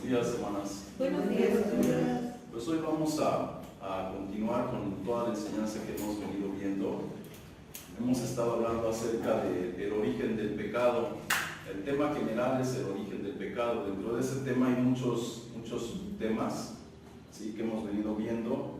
días, hermanas. Buenos días. Pues hoy vamos a continuar con toda la enseñanza que hemos venido viendo. Hemos estado hablando acerca del origen del pecado. El tema general es el origen del pecado. Dentro de ese tema hay muchos temas, ¿sí?, que hemos venido viendo.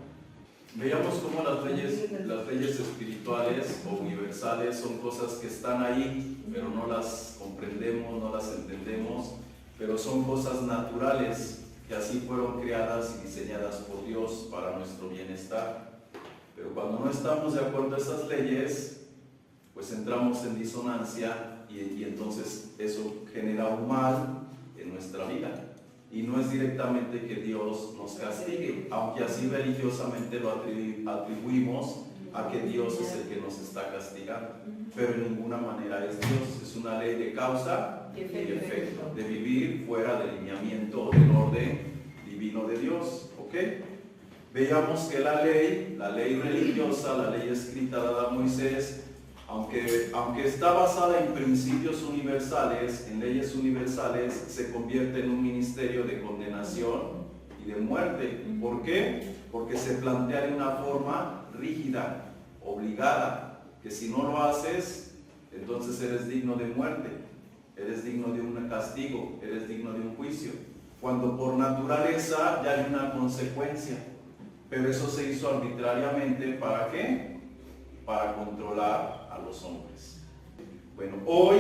Veíamos cómo las leyes espirituales o universales son cosas que están ahí, pero no las comprendemos, no las entendemos, pero son cosas naturales que así fueron creadas y diseñadas por Dios para nuestro bienestar. Pero cuando no estamos de acuerdo a esas leyes, pues entramos en disonancia y entonces eso genera un mal en nuestra vida. Y no es directamente que Dios nos castigue, aunque así religiosamente lo atribuimos a que Dios es el que nos está castigando. Pero en ninguna manera es Dios, es una ley de causa y efecto, de vivir fuera del lineamiento o del orden divino de Dios. ¿Ok? Veíamos que la ley religiosa, la ley escrita dada a Moisés, aunque está basada en principios universales, en leyes universales, se convierte en un ministerio de condenación y de muerte. ¿Por qué? Porque se plantea de una forma rígida, obligada, que si no lo haces, entonces eres digno de muerte, eres digno de un castigo, eres digno de un juicio, cuando por naturaleza ya hay una consecuencia. Pero eso se hizo arbitrariamente, ¿para qué? Para controlar a los hombres. Bueno, hoy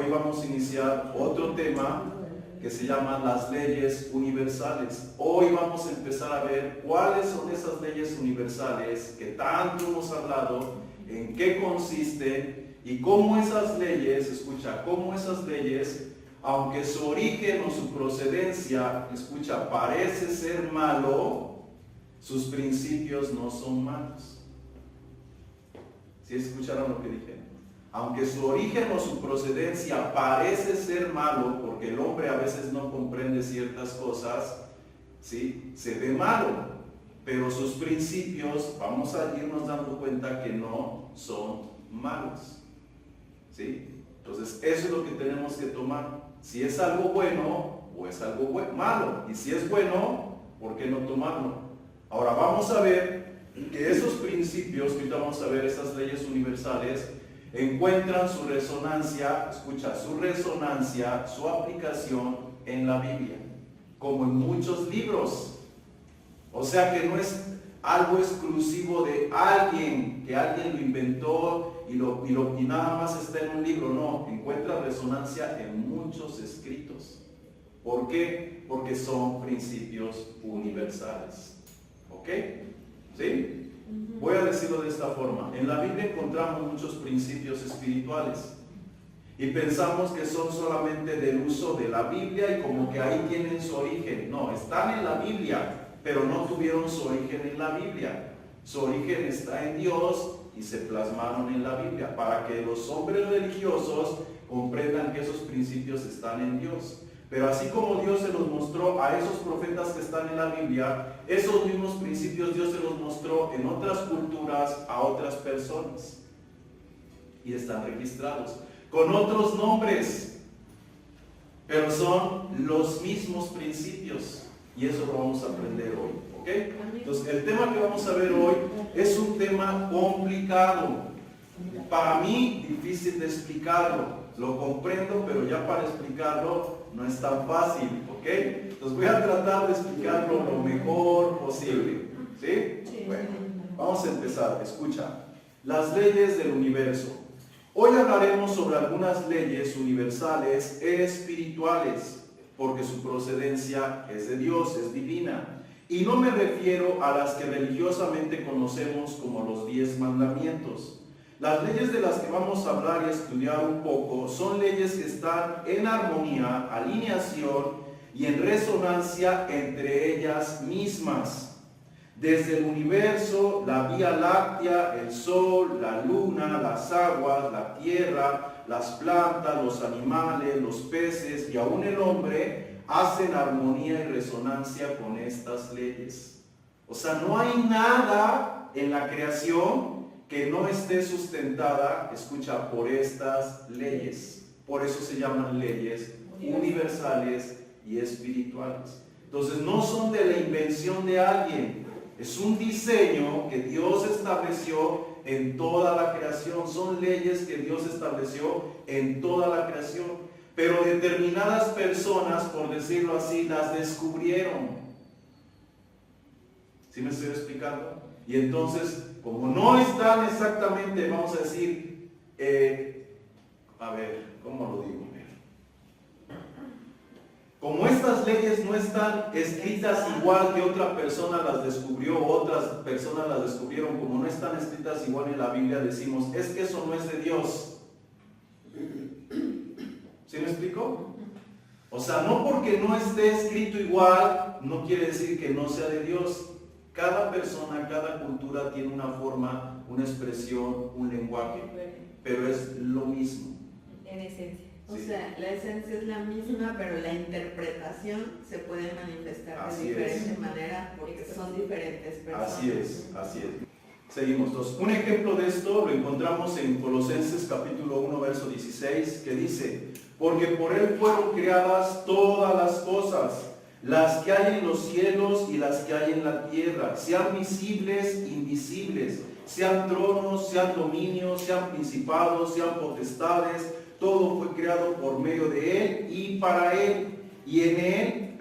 vamos a iniciar otro tema que se llama las leyes universales. Hoy vamos a empezar a ver cuáles son esas leyes universales que tanto hemos hablado, en qué consisten y cómo esas leyes, escucha, cómo esas leyes, aunque su origen o su procedencia, escucha, parece ser malo, sus principios no son malos. ¿Sí escucharon lo que dije? Aunque su origen o su procedencia parece ser malo, porque el hombre a veces no comprende ciertas cosas, ¿sí?, se ve malo, pero sus principios, vamos a irnos dando cuenta que no son malos, ¿sí? Entonces, eso es lo que tenemos que tomar. Si es algo bueno o es algo malo, y si es bueno, ¿por qué no tomarlo? Ahora vamos a ver que esos principios, que ahorita vamos a ver, esas leyes universales, encuentran su resonancia, escucha, su resonancia, su aplicación en la Biblia, como en muchos libros. O sea que no es algo exclusivo de alguien, que alguien lo inventó y nada más está en un libro. No, encuentra resonancia en muchos escritos. ¿Por qué? Porque son principios universales. ¿Ok? ¿Sí? Voy a decirlo de esta forma. En la Biblia encontramos muchos principios espirituales y pensamos que son solamente del uso de la Biblia y como que ahí tienen su origen. No, están en la Biblia, pero no tuvieron su origen en la Biblia. Su origen está en Dios y se plasmaron en la Biblia para que los hombres religiosos comprendan que esos principios están en Dios. Pero así como Dios se los mostró a esos profetas que están en la Biblia, esos mismos principios Dios se los mostró en otras culturas a otras personas. Y están registrados con otros nombres, pero son los mismos principios. Y eso lo vamos a aprender hoy, ¿ok? Entonces, el tema que vamos a ver hoy es un tema complicado. Para mí, difícil de explicarlo. Lo comprendo, pero ya para explicarlo no es tan fácil, ¿ok? Entonces voy a tratar de explicarlo lo mejor posible, ¿sí? Bueno, vamos a empezar. Escucha, las leyes del universo. Hoy hablaremos sobre algunas leyes universales espirituales, porque su procedencia es de Dios, es divina. Y no me refiero a las que religiosamente conocemos como los 10 mandamientos. Las leyes de las que vamos a hablar y estudiar un poco son leyes que están en armonía, alineación y en resonancia entre ellas mismas. Desde el universo, la Vía Láctea, el Sol, la Luna, las aguas, la tierra, las plantas, los animales, los peces y aún el hombre hacen armonía y resonancia con estas leyes. O sea, no hay nada en la creación que no esté sustentada, escucha, por estas leyes. Por eso se llaman leyes universales y espirituales. Entonces no son de la invención de alguien, es un diseño que Dios estableció en toda la creación, son leyes que Dios estableció en toda la creación, pero determinadas personas, por decirlo así, las descubrieron. ¿Sí me estoy explicando? Y entonces, como no están exactamente, vamos a decir, ¿cómo lo digo? Como estas leyes no están escritas igual que otra persona las descubrió, otras personas las descubrieron, como no están escritas igual en la Biblia, decimos, es que eso no es de Dios. ¿Sí me explico? O sea, no porque no esté escrito igual, no quiere decir que no sea de Dios. Cada persona, cada cultura tiene una forma, una expresión, un lenguaje, pero es lo mismo. En esencia. O sea, la esencia es la misma, pero la interpretación se puede manifestar de diferente manera porque son diferentes personas. Así es. Seguimos. Entonces, un ejemplo de esto lo encontramos en Colosenses capítulo 1, verso 16, que dice, porque por Él fueron creadas todas las cosas, las que hay en los cielos y las que hay en la tierra, sean visibles, invisibles, sean tronos, sean dominios, sean principados, sean potestades. Todo fue creado por medio de Él y para Él. Y Él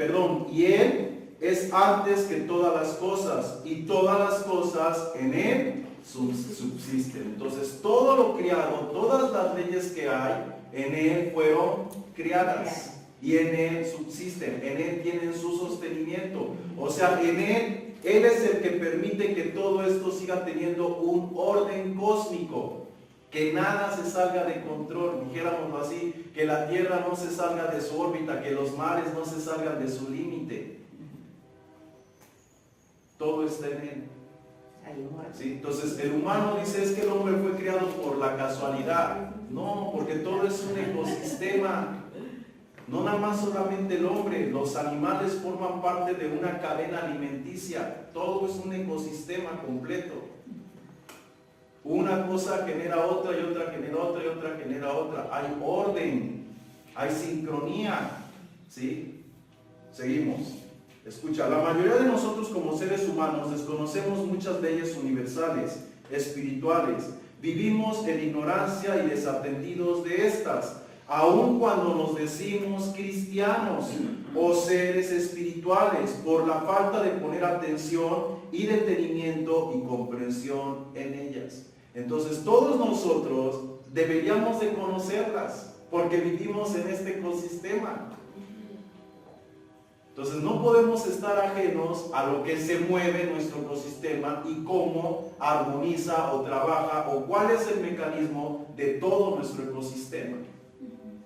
es antes que todas las cosas, y todas las cosas en Él subsisten. Entonces, todo lo creado, todas las leyes que hay, en Él fueron creadas. Y en Él subsisten, en Él tienen su sostenimiento. O sea, en Él es el que permite que todo esto siga teniendo un orden cósmico. Que nada se salga de control, dijéramoslo así, que la tierra no se salga de su órbita, que los mares no se salgan de su límite. Todo está en Él. ¿Sí? Entonces el humano dice, es que el hombre fue creado por la casualidad. No, porque todo es un ecosistema. No nada más solamente el hombre, los animales forman parte de una cadena alimenticia. Todo es un ecosistema completo. Una cosa genera otra y otra genera otra y otra genera otra. Hay orden, hay sincronía. ¿Sí? Seguimos. Escucha, la mayoría de nosotros como seres humanos desconocemos muchas leyes universales, espirituales. Vivimos en ignorancia y desatendidos de estas, aun cuando nos decimos cristianos o seres espirituales, por la falta de poner atención y detenimiento y comprensión en ellas. Entonces todos nosotros deberíamos de conocerlas, porque vivimos en este ecosistema. Entonces no podemos estar ajenos a lo que se mueve en nuestro ecosistema y cómo armoniza o trabaja o cuál es el mecanismo de todo nuestro ecosistema.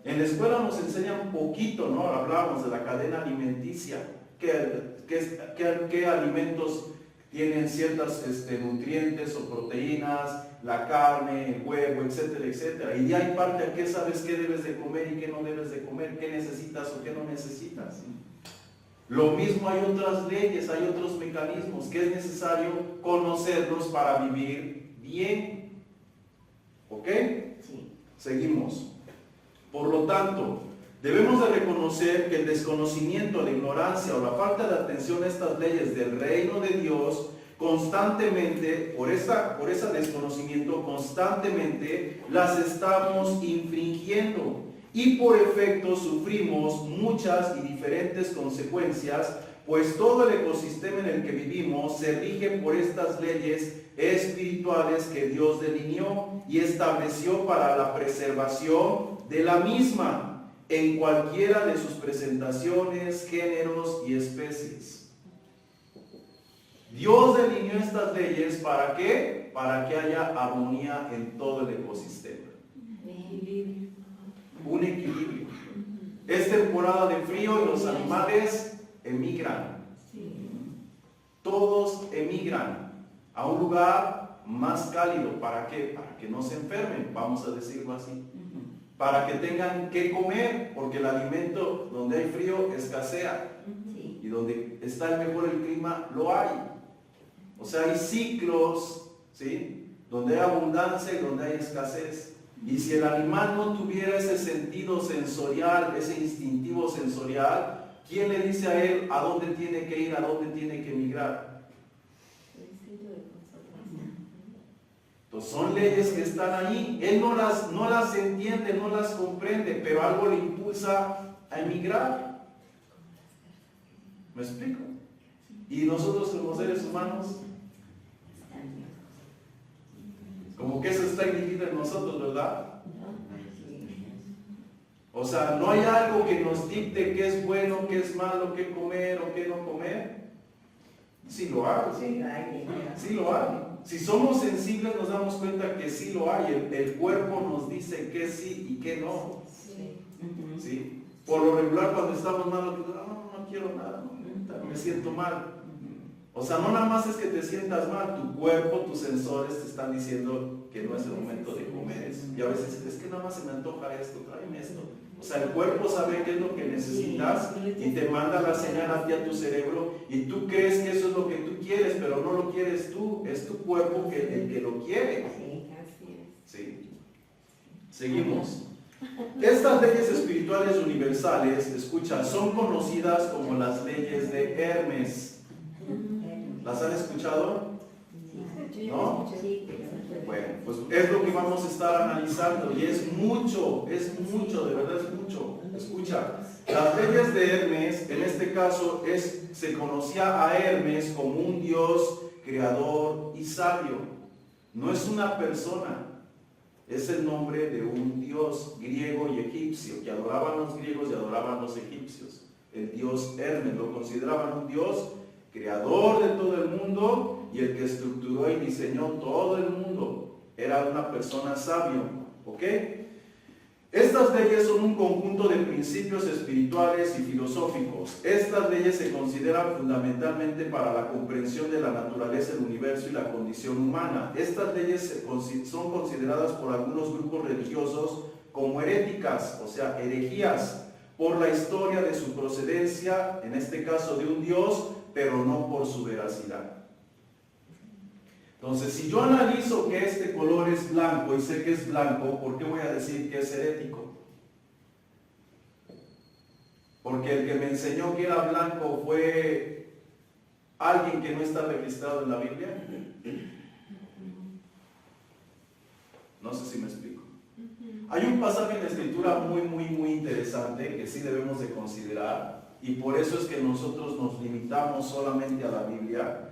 En la escuela nos enseñan un poquito, ¿no? Hablábamos de la cadena alimenticia, qué alimentos tienen ciertos nutrientes o proteínas, la carne, el huevo, etcétera, etcétera. Y de ahí parte a qué sabes qué debes de comer y qué no debes de comer, qué necesitas o qué no necesitas. Lo mismo hay otras leyes, hay otros mecanismos que es necesario conocerlos para vivir bien. ¿Ok? Sí. Seguimos. Por lo tanto, debemos de reconocer que el desconocimiento, la ignorancia o la falta de atención a estas leyes del reino de Dios, constantemente, por ese desconocimiento, constantemente las estamos infringiendo. Y por efecto sufrimos muchas y diferentes consecuencias, pues todo el ecosistema en el que vivimos se rige por estas leyes espirituales que Dios delineó y estableció para la preservación de la misma en cualquiera de sus presentaciones, géneros y especies. Dios delineó estas leyes ¿para qué? Para que haya armonía en todo el ecosistema. Un equilibrio. Es temporada de frío y los animales emigran. Todos emigran a un lugar más cálido. ¿Para qué? Para que no se enfermen, vamos a decirlo así. Para que tengan que comer, porque el alimento donde hay frío escasea. Y donde está el mejor el clima, lo hay. O sea, hay ciclos, ¿sí? Donde hay abundancia y donde hay escasez. Y si el animal no tuviera ese sentido sensorial, ese instintivo sensorial, ¿quién le dice a él a dónde tiene que ir, a dónde tiene que emigrar? Entonces son leyes que están ahí. Él no las entiende, no las comprende, pero algo le impulsa a emigrar. ¿Me explico? Y nosotros como seres humanos, como que eso está individuo en nosotros, ¿verdad? O sea, no hay algo que nos dicte qué es bueno, qué es malo, qué comer o qué no comer. Sí lo hay. Sí lo hay. Si somos sensibles nos damos cuenta que sí lo hay. El cuerpo nos dice que sí y que no. ¿Sí? Por lo regular cuando estamos mal, no quiero nada, me siento mal. O sea, no nada más es que te sientas mal, tu cuerpo, tus sensores te están diciendo que no es el momento de comer eso. Y a veces es que nada más se me antoja esto, tráeme esto. O sea, el cuerpo sabe qué es lo que necesitas y te manda la señal hacia tu cerebro y tú crees que eso es lo que tú quieres, pero no lo quieres tú, es tu cuerpo el que lo quiere. ¿Sí? Seguimos. Estas leyes espirituales universales, escucha, son conocidas como las leyes de Hermes. ¿Las han escuchado? ¿No? Bueno, pues es lo que vamos a estar analizando y es mucho, de verdad es mucho. Escucha, las leyes de Hermes, en este caso se conocía a Hermes como un dios creador y sabio. No es una persona, es el nombre de un dios griego y egipcio, que adoraban los griegos y adoraban los egipcios. El dios Hermes lo consideraban un dios creador de todo el mundo y el que estructuró y diseñó todo el mundo. Era una persona sabio, ¿ok? Estas leyes son un conjunto de principios espirituales y filosóficos. Estas leyes se consideran fundamentalmente para la comprensión de la naturaleza del universo y la condición humana. Estas leyes son consideradas por algunos grupos religiosos como heréticas, o sea, herejías, por la historia de su procedencia, en este caso de un dios, pero no por su veracidad. Entonces, si yo analizo que este color es blanco y sé que es blanco, ¿por qué voy a decir que es herético? Porque el que me enseñó que era blanco fue alguien que no está registrado en la Biblia. No sé si me explico. Hay un pasaje en la Escritura muy interesante que sí debemos de considerar. Y por eso es que nosotros nos limitamos solamente a la Biblia.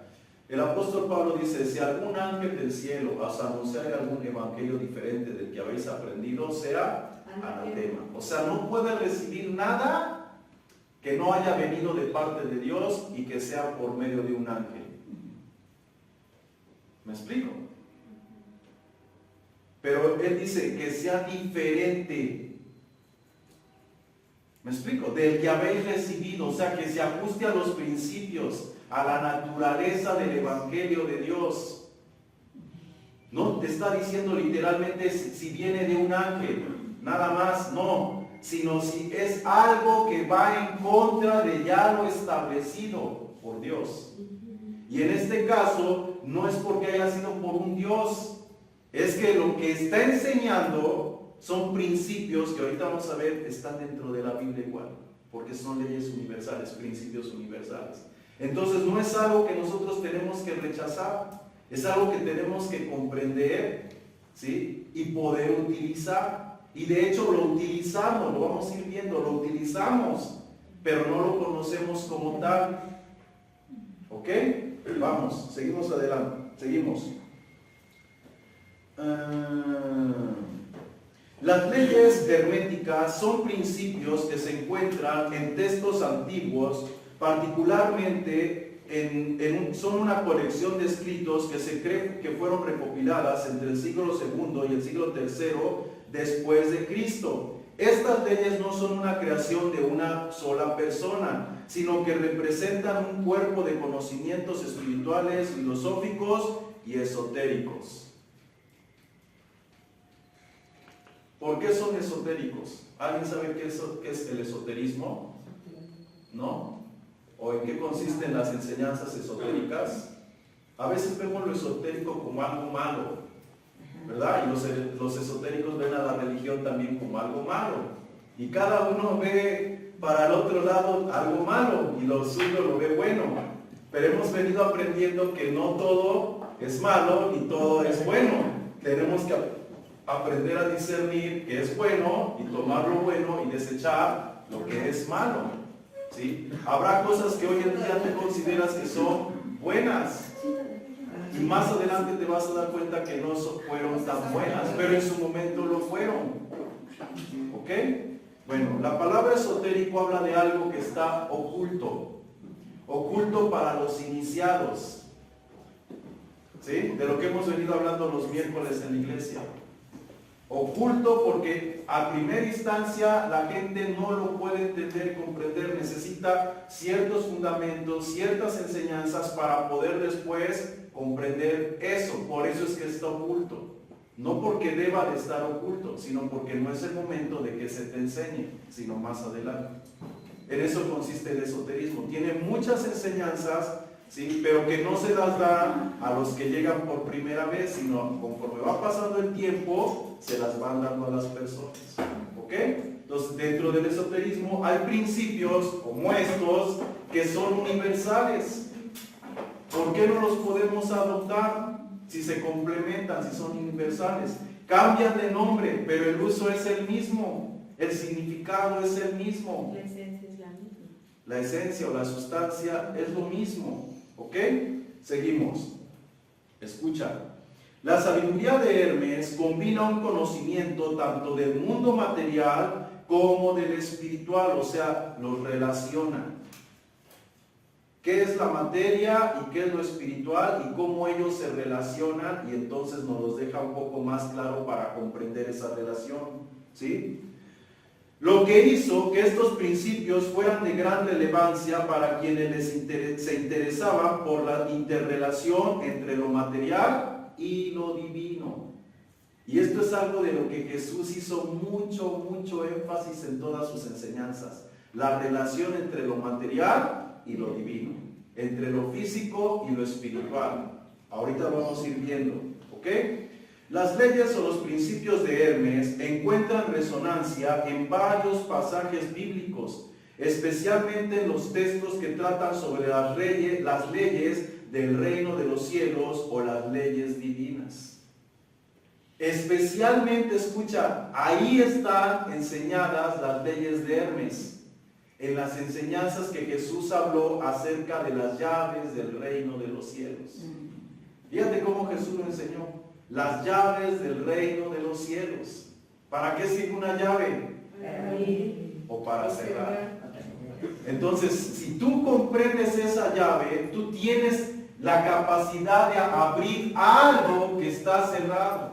El apóstol Pablo dice, si algún ángel del cielo os anunciara algún evangelio diferente del que habéis aprendido, será anatema. O sea, no puede recibir nada que no haya venido de parte de Dios y que sea por medio de un ángel. ¿Me explico? Pero él dice que sea diferente. ¿Me explico? Del que habéis recibido, o sea, que se ajuste a los principios, a la naturaleza del Evangelio de Dios. No te está diciendo literalmente si viene de un ángel, nada más, no, sino si es algo que va en contra de ya lo establecido por Dios. Y en este caso, no es porque haya sido por un Dios, es que lo que está enseñando son principios que ahorita vamos a ver, están dentro de la Biblia igual, porque son leyes universales, principios universales. Entonces no es algo que nosotros tenemos que rechazar, es algo que tenemos que comprender, ¿sí? Y poder utilizar. Y de hecho lo utilizamos, lo vamos a ir viendo, lo utilizamos, pero no lo conocemos como tal. ¿Ok? Vamos, seguimos adelante, seguimos. Las leyes herméticas son principios que se encuentran en textos antiguos, particularmente son una colección de escritos que se cree que fueron recopiladas entre el siglo II y el siglo III después de Cristo. Estas leyes no son una creación de una sola persona, sino que representan un cuerpo de conocimientos espirituales, filosóficos y esotéricos. ¿Por qué son esotéricos? ¿Alguien sabe qué es el esoterismo? ¿No? ¿O en qué consisten las enseñanzas esotéricas? A veces vemos lo esotérico como algo malo, ¿verdad? Y los esotéricos ven a la religión también como algo malo. Y cada uno ve para el otro lado algo malo y lo suyo lo ve bueno. Pero hemos venido aprendiendo que no todo es malo ni todo es bueno. Tenemos que aprender a discernir qué es bueno y tomar lo bueno y desechar lo que es malo. ¿Sí? Habrá cosas que hoy en día tú consideras que son buenas y más adelante te vas a dar cuenta que no fueron tan buenas, pero en su momento lo fueron. ¿Ok? Bueno, la palabra esotérico habla de algo que está oculto, oculto para los iniciados. ¿Sí? De lo que hemos venido hablando los miércoles en la iglesia. Oculto porque a primera instancia la gente no lo puede entender y comprender, necesita ciertos fundamentos, ciertas enseñanzas para poder después comprender eso. Por eso es que está oculto. No porque deba de estar oculto, sino porque no es el momento de que se te enseñe, sino más adelante. En eso consiste el esoterismo. Tiene muchas enseñanzas, ¿sí? Pero que no se las da a los que llegan por primera vez, sino conforme va pasando el tiempo, se las van dando a las personas. ¿Ok? Entonces, dentro del esoterismo hay principios como estos que son universales. ¿Por qué no los podemos adoptar si se complementan, si son universales? Cambian de nombre, pero el uso es el mismo, el significado es el mismo. La esencia es la misma. La esencia o la sustancia es lo mismo. ¿Ok? Seguimos. Escucha. La sabiduría de Hermes combina un conocimiento tanto del mundo material como del espiritual, o sea, los relaciona. ¿Qué es la materia y qué es lo espiritual y cómo ellos se relacionan? Y entonces nos los deja un poco más claro para comprender esa relación. ¿Sí? Lo que hizo que estos principios fueran de gran relevancia para quienes se interesaban por la interrelación entre lo material y lo divino. Y esto es algo de lo que Jesús hizo mucho énfasis en todas sus enseñanzas. La relación entre lo material y lo divino, entre lo físico y lo espiritual. Ahorita vamos a ir viendo, ¿ok? Las leyes o los principios de Hermes encuentran resonancia en varios pasajes bíblicos, especialmente en los textos que tratan sobre las leyes del reino de los cielos o las leyes divinas. Especialmente, escucha, ahí están enseñadas las leyes de Hermes, en las enseñanzas que Jesús habló acerca de las llaves del reino de los cielos. Fíjate cómo Jesús lo enseñó. Las llaves del reino de los cielos. ¿Para qué sirve una llave? Para abrir o para cerrar. Entonces, si tú comprendes esa llave, tú tienes la capacidad de abrir algo que está cerrado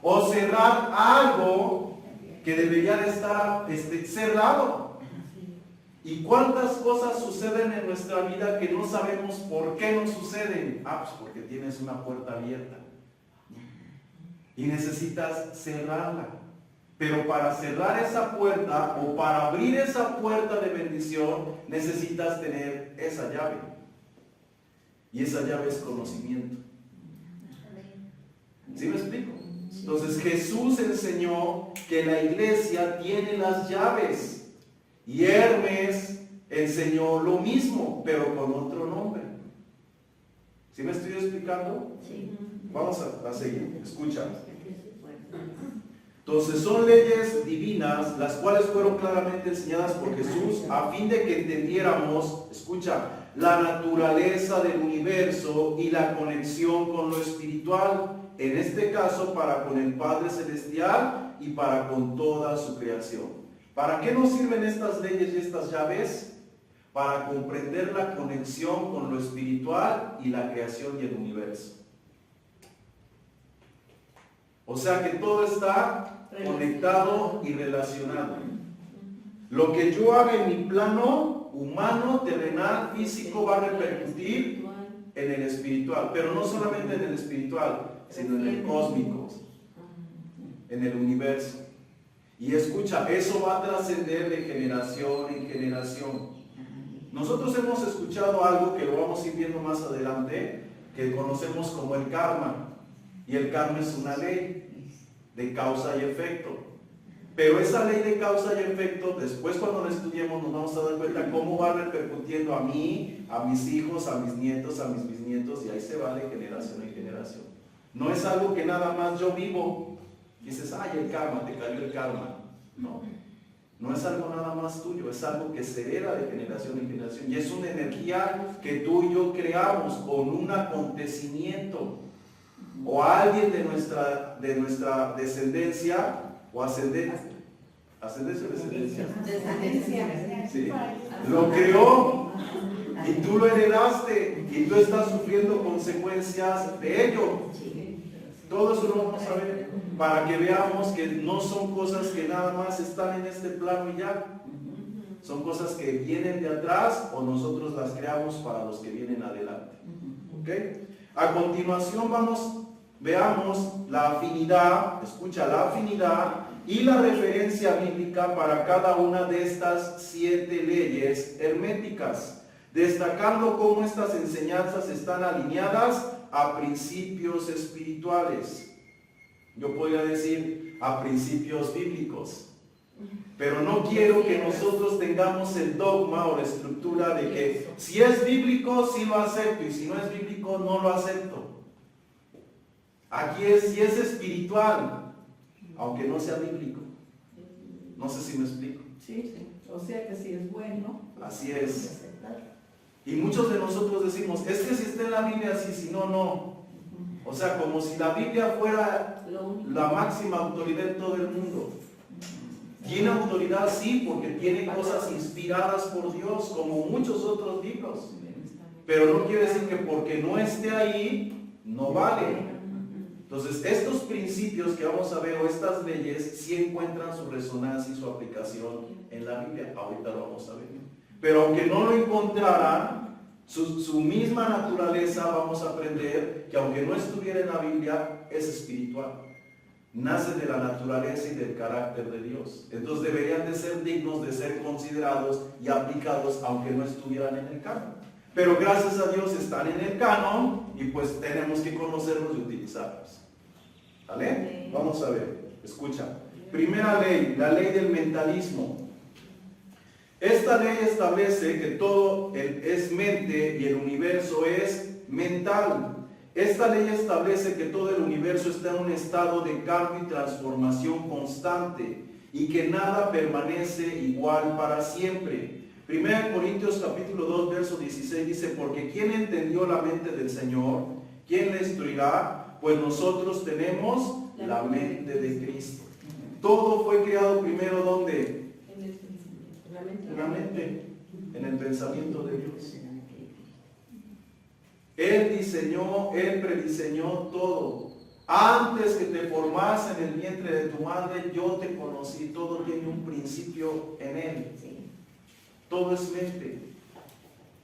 o cerrar algo que debería de estar cerrado. ¿Y cuántas cosas suceden en nuestra vida que no sabemos por qué no suceden? Pues porque tienes una puerta abierta y necesitas cerrarla. Pero para cerrar esa puerta o para abrir esa puerta de bendición, necesitas tener esa llave. Y esa llave es conocimiento. ¿Sí me explico? Entonces Jesús enseñó que la iglesia tiene las llaves. Y Hermes enseñó lo mismo, pero con otro nombre. ¿Sí me estoy explicando? Sí. Vamos a seguir. Escucha. Entonces son leyes divinas, las cuales fueron claramente enseñadas por Jesús a fin de que entendiéramos, escucha, la naturaleza del universo y la conexión con lo espiritual, en este caso para con el Padre Celestial y para con toda su creación. ¿Para qué nos sirven estas leyes y estas llaves? Para comprender la conexión con lo espiritual y la creación y el universo. O sea que todo está conectado y relacionado. Lo que yo haga en mi plano humano, terrenal, físico, va a repercutir en el espiritual. Pero no solamente en el espiritual, sino en el cósmico, en el universo. Y escucha, eso va a trascender de generación en generación. Nosotros hemos escuchado algo que lo vamos a ir viendo más adelante, que conocemos como el karma. Y el karma es una ley de causa y efecto. Pero esa ley de causa y efecto, después cuando la estudiemos nos vamos a dar cuenta cómo va repercutiendo a mí, a mis hijos, a mis nietos, a mis bisnietos, y ahí se va de generación en generación. No es algo que nada más yo vivo, y dices, ay, el karma, te cayó el karma. No, no es algo nada más tuyo, es algo que se hereda de generación en generación, y es una energía que tú y yo creamos con un acontecimiento, o alguien de nuestra descendencia, o ascendencia o descendencia. ¿Sí? Lo creó y tú lo heredaste y tú estás sufriendo consecuencias de ello. Todo eso lo vamos a ver para que veamos que no son cosas que nada más están en este plano y ya. Son cosas que vienen de atrás o nosotros las creamos para los que vienen adelante. ¿Ok? A continuación veamos la afinidad, escucha, la afinidad y la referencia bíblica para cada una de estas 7 leyes herméticas, destacando cómo estas enseñanzas están alineadas a principios espirituales. Yo podría decir a principios bíblicos, pero no quiero que nosotros tengamos el dogma o la estructura de que si es bíblico, sí lo acepto, y si no es bíblico, no lo acepto. Aquí si es espiritual, aunque no sea bíblico. No sé si me explico. Sí, o sea que si es bueno. Así es. Y muchos de nosotros decimos, es que si está en la Biblia, sí, si no, no. O sea, como si la Biblia fuera la máxima autoridad en todo el mundo. Tiene autoridad, sí, porque tiene cosas inspiradas por Dios, como muchos otros libros. Pero no quiere decir que porque no esté ahí, no vale. Entonces, estos principios que vamos a ver, o estas leyes, sí encuentran su resonancia y su aplicación en la Biblia. Ahorita lo vamos a ver. Pero aunque no lo encontraran, su misma naturaleza, vamos a aprender que aunque no estuviera en la Biblia, es espiritual. Nace de la naturaleza y del carácter de Dios. Entonces deberían de ser dignos de ser considerados y aplicados, aunque no estuvieran en el canon. Pero gracias a Dios están en el canon y pues tenemos que conocerlos y utilizarlos. ¿Vale? Vamos a ver, escucha. Primera ley, la ley del mentalismo. Esta ley establece que todo es mente y el universo es mental. Esta ley establece que todo el universo está en un estado de cambio y transformación constante y que nada permanece igual para siempre. 1 Corintios capítulo 2, verso 16 dice, porque ¿quién entendió la mente del Señor? ¿Quién le instruirá? Pues nosotros tenemos la mente de Cristo. Todo fue creado primero, ¿dónde? En la mente, en el pensamiento de Dios. Él diseñó, Él prediseñó todo. Antes que te formas en el vientre de tu madre, yo te conocí. Todo tiene un principio en Él. Todo es mente.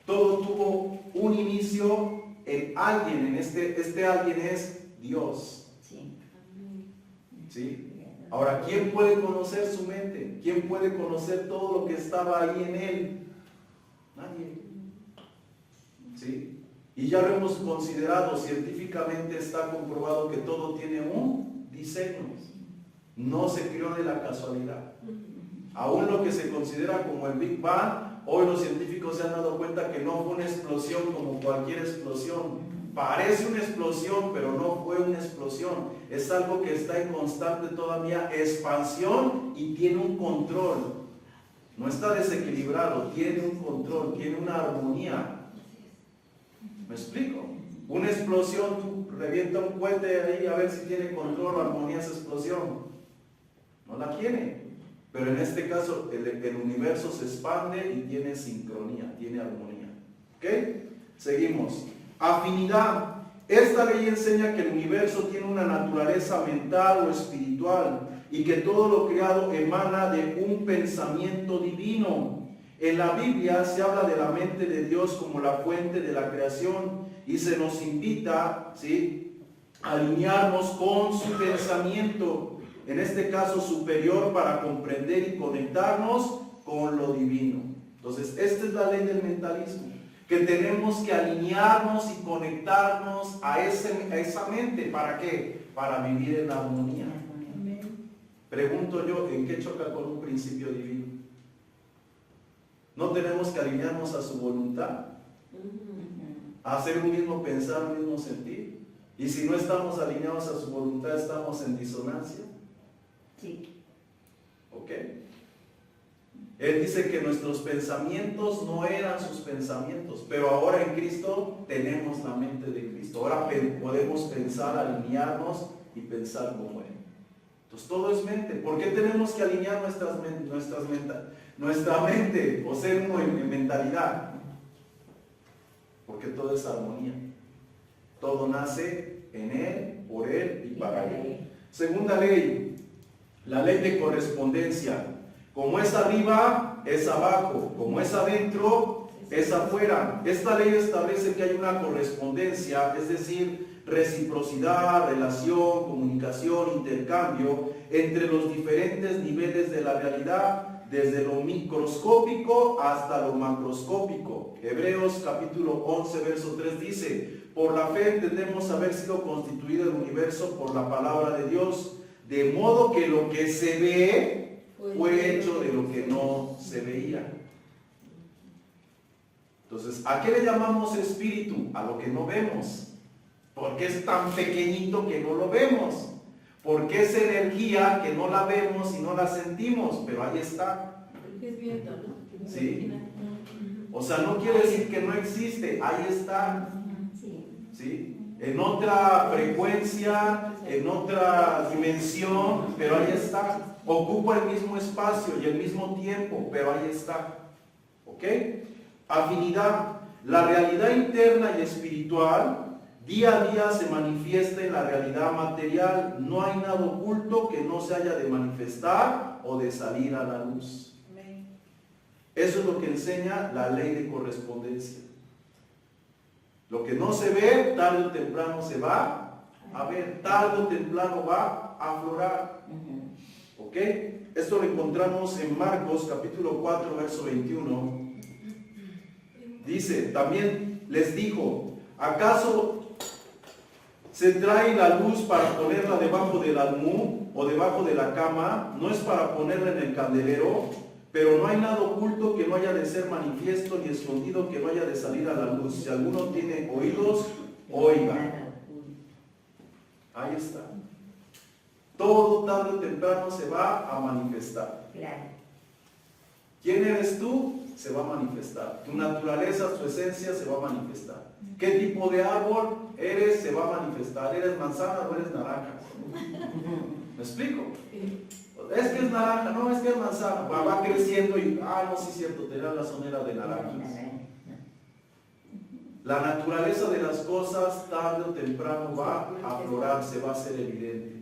Todo tuvo un inicio en alguien. En este alguien es Dios. ¿Sí? Ahora, ¿quién puede conocer su mente? ¿Quién puede conocer todo lo que estaba ahí en Él? Nadie. ¿Sí? Y ya lo hemos considerado, científicamente está comprobado que todo tiene un diseño. No se creó de la casualidad. Aún lo que se considera como el Big Bang, hoy los científicos se han dado cuenta que no fue una explosión como cualquier explosión. Parece una explosión, pero no fue una explosión. Es algo que está en constante todavía expansión y tiene un control. No está desequilibrado, tiene un control, tiene una armonía. ¿Me explico? Una explosión, tú revienta un cohete ahí a ver si tiene control o armonía esa explosión. No la tiene. Pero en este caso el universo se expande y tiene sincronía, tiene armonía. ¿Ok? Seguimos. Afinidad. Esta ley enseña que el universo tiene una naturaleza mental o espiritual y que todo lo creado emana de un pensamiento divino. En la Biblia se habla de la mente de Dios como la fuente de la creación y se nos invita, ¿sí?, a alinearnos con su pensamiento, en este caso superior, para comprender y conectarnos con lo divino. Entonces, esta es la ley del mentalismo, que tenemos que alinearnos y conectarnos a esa mente. ¿Para qué? Para vivir en la armonía. Pregunto yo, ¿en qué choca con un principio divino? ¿No tenemos que alinearnos a su voluntad? ¿A hacer un mismo pensar, un mismo sentir? Y si no estamos alineados a su voluntad, ¿estamos en disonancia? Sí. ¿Ok? Él dice que nuestros pensamientos no eran sus pensamientos, pero ahora en Cristo tenemos la mente de Cristo. Ahora podemos pensar, alinearnos y pensar como Él. Entonces todo es mente. ¿Por qué tenemos que alinear nuestra mente o ser uno en mentalidad? Porque todo es armonía. Todo nace en Él, por Él y para Él. Segunda ley, la ley de correspondencia. Como es arriba, es abajo. Como es adentro, es afuera. Esta ley establece que hay una correspondencia, es decir, reciprocidad, relación, comunicación, intercambio entre los diferentes niveles de la realidad, desde lo microscópico hasta lo macroscópico. Hebreos capítulo 11, verso 3 dice: por la fe entendemos haber sido constituido el universo por la palabra de Dios, de modo que lo que se ve fue hecho de lo que no se veía. Entonces, ¿a qué le llamamos espíritu? A lo que no vemos. Porque es tan pequeñito que no lo vemos. Porque es energía que no la vemos y no la sentimos, pero ahí está. Porque es viento, ¿no? Sí. O sea, no quiere decir que no existe, ahí está. ¿Sí? En otra frecuencia, en otra dimensión, pero ahí está. Ocupa el mismo espacio y el mismo tiempo, pero ahí está. ¿Ok? Afinidad. La realidad interna y espiritual día a día se manifiesta en la realidad material. No hay nada oculto que no se haya de manifestar o de salir a la luz. Eso es lo que enseña la ley de correspondencia. Lo que no se ve, tarde o temprano se va a ver, tarde o temprano va a aflorar. ¿Ok? Esto lo encontramos en Marcos capítulo 4, verso 21. Dice, también les dijo: ¿acaso se trae la luz para ponerla debajo del almud o debajo de la cama? ¿No es para ponerla en el candelero? Pero no hay nada oculto que no haya de ser manifiesto, ni escondido que no haya de salir a la luz. Si alguno tiene oídos, oiga. Ahí está. Todo tarde o temprano se va a manifestar. ¿Quién eres tú? Se va a manifestar. Tu naturaleza, tu esencia se va a manifestar. ¿Qué tipo de árbol eres? Se va a manifestar. ¿Eres manzana o eres naranja? ¿Me explico? Es que es naranja, no, es que es manzana. Va creciendo y, no, sí es cierto, te da la sonera de naranjas. La naturaleza de las cosas tarde o temprano va a aflorar, se va a hacer evidente.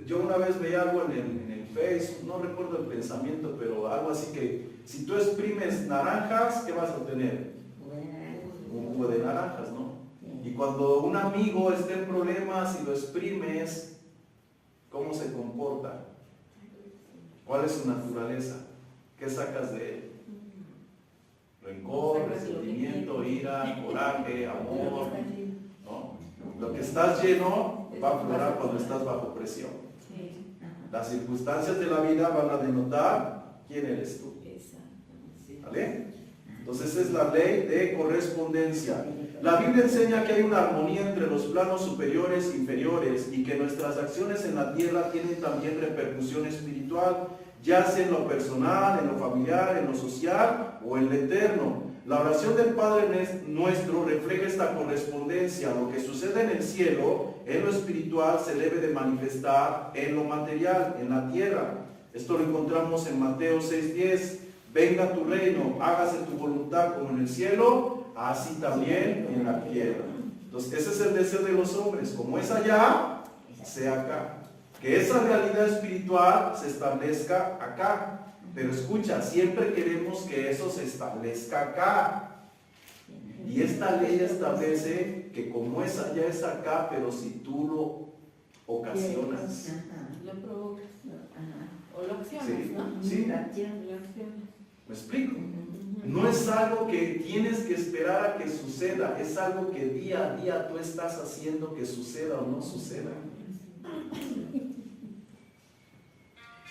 Yo una vez veía algo en el Facebook, no recuerdo el pensamiento, pero algo así que si tú exprimes naranjas, ¿qué vas a obtener? Un jugo de naranjas, ¿no? Y cuando un amigo está en problemas y lo exprimes, ¿cómo se comporta? ¿Cuál es su naturaleza? ¿Qué sacas de él? Rencor, resentimiento, ira, coraje, amor, ¿no? Lo que estás lleno va a aflorar cuando estás bajo presión. Las circunstancias de la vida van a denotar quién eres tú. ¿Vale? Entonces es la ley de correspondencia. La Biblia enseña que hay una armonía entre los planos superiores e inferiores y que nuestras acciones en la tierra tienen también repercusión espiritual, ya sea en lo personal, en lo familiar, en lo social o en lo eterno. La oración del Padre nuestro refleja esta correspondencia. Lo que sucede en el cielo, en lo espiritual, se debe de manifestar en lo material, en la tierra. Esto lo encontramos en Mateo 6:10. Venga tu reino, hágase tu voluntad como en el cielo, así también en la tierra. Entonces ese es el deseo de los hombres. Como es allá, sea acá. Que esa realidad espiritual se establezca acá. Pero escucha, siempre queremos que eso se establezca acá. Y esta ley establece que como es allá, es acá, pero si tú lo ocasionas. Lo provocas. O lo accionas, Sí, ¿no? sí. Lo accionas. ¿Me explico? No es algo que tienes que esperar a que suceda, es algo que día a día tú estás haciendo que suceda o no suceda.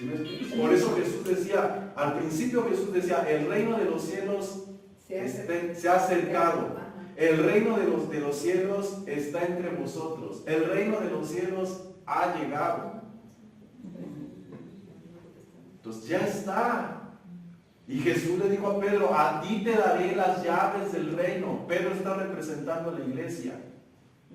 ¿Sí me explico? Por eso Jesús decía, al principio Jesús decía, el reino de los cielos se ha acercado. El reino de los cielos está entre vosotros. El reino de los cielos ha llegado. Entonces ya está. Y Jesús le dijo a Pedro, a ti te daré las llaves del reino. Pedro está representando a la iglesia.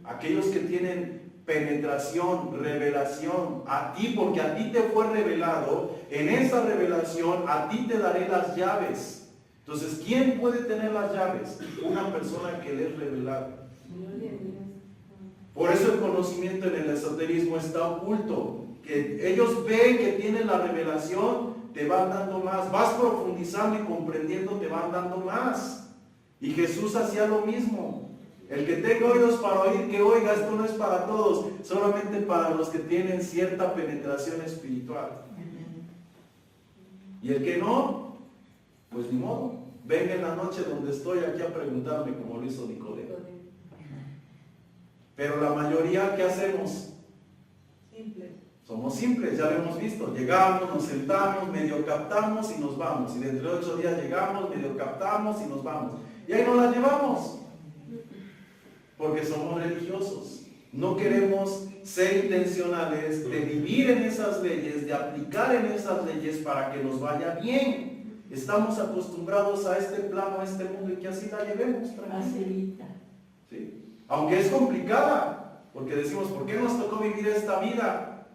Aquellos que tienen penetración, revelación, a ti, porque a ti te fue revelado, en esa revelación a ti te daré las llaves. Entonces, ¿quién puede tener las llaves? Una persona que le es revelado. Por eso el conocimiento en el esoterismo está oculto. Que ellos ven que tienen la revelación, te van dando más. Vas profundizando y comprendiendo, te van dando más. Y Jesús hacía lo mismo. El que tenga oídos para oír, que oiga. Esto no es para todos, solamente para los que tienen cierta penetración espiritual. Y el que no, pues ni modo. Venga en la noche donde estoy aquí a preguntarme, como lo hizo Nicodemo. Pero la mayoría, ¿qué hacemos? Simple. Somos simples, ya lo hemos visto. Llegamos, nos sentamos, medio captamos y nos vamos. Y dentro de 8 días llegamos, medio captamos y nos vamos. Y ahí nos la llevamos. Porque somos religiosos. No queremos ser intencionales de vivir en esas leyes, de aplicar en esas leyes para que nos vaya bien. Estamos acostumbrados a este plano, a este mundo, y que así la llevemos. Facilita. ¿Sí? Aunque es complicada, porque decimos, ¿por qué nos tocó vivir esta vida?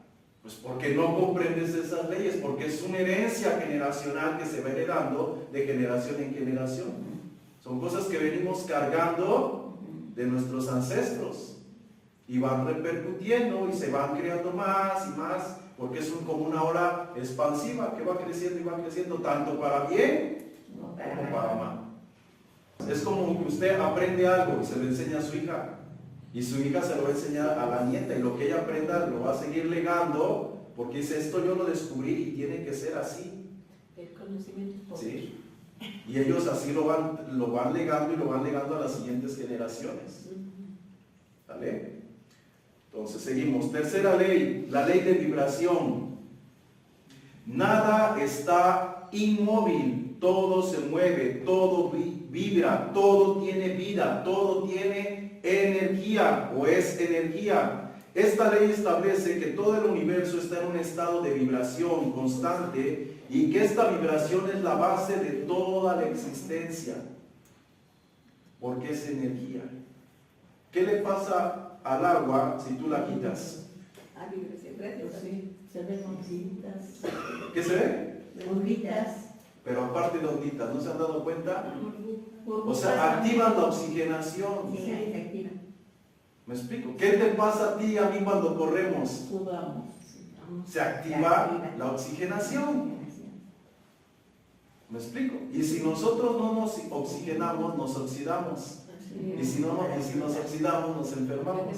Pues porque no comprendes esas leyes, porque es una herencia generacional que se va heredando de generación en generación. Son cosas que venimos cargando de nuestros ancestros y van repercutiendo y se van creando más y más, porque es como una ola expansiva que va creciendo y va creciendo, tanto para bien como para mal. Es como que usted aprende algo y se lo enseña a su hija, y su hija se lo va a enseñar a la nieta, y lo que ella aprenda lo va a seguir legando, porque dice, esto yo lo descubrí y tiene que ser así. El conocimiento es poder. ¿Sí? Y ellos así lo van legando y lo van legando a las siguientes generaciones. ¿Vale? Entonces seguimos. Tercera ley, la ley de vibración. Nada está inmóvil, todo se mueve, todo vibra, todo tiene vida, todo tiene energía o es energía. Esta ley establece que todo el universo está en un estado de vibración constante y que esta vibración es la base de toda la existencia, porque es energía. ¿Qué le pasa al agua si tú la quitas? Sí, se ven onditas. ¿Qué se ve? Onditas. Pero aparte de onditas, ¿no se han dado cuenta? O sea, activan la oxigenación. Sí, activa. ¿Me explico? ¿Qué te pasa a ti y a mí cuando corremos? Sudamos. Se activa la oxigenación. ¿Me explico? Y si nosotros no nos oxigenamos, nos oxidamos. Y si nos oxidamos, nos enfermamos.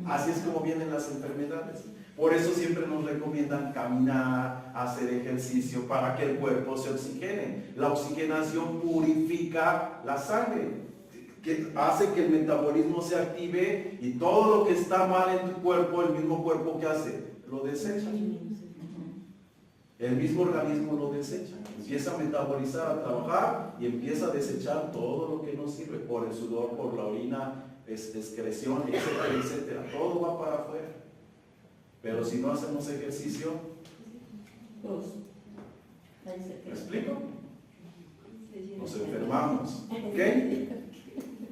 Así es como vienen las enfermedades. Por eso siempre nos recomiendan caminar, hacer ejercicio para que el cuerpo se oxigene. La oxigenación purifica la sangre, que hace que el metabolismo se active y todo lo que está mal en tu cuerpo, el mismo cuerpo que hace, lo desecha. El mismo organismo lo desecha. Empieza a metabolizar, a trabajar y empieza a desechar todo lo que no sirve, por el sudor, por la orina, excreción, etcétera, etcétera. Todo va para afuera. Pero si no hacemos ejercicio, ¿me explico? Nos enfermamos. ¿Ok?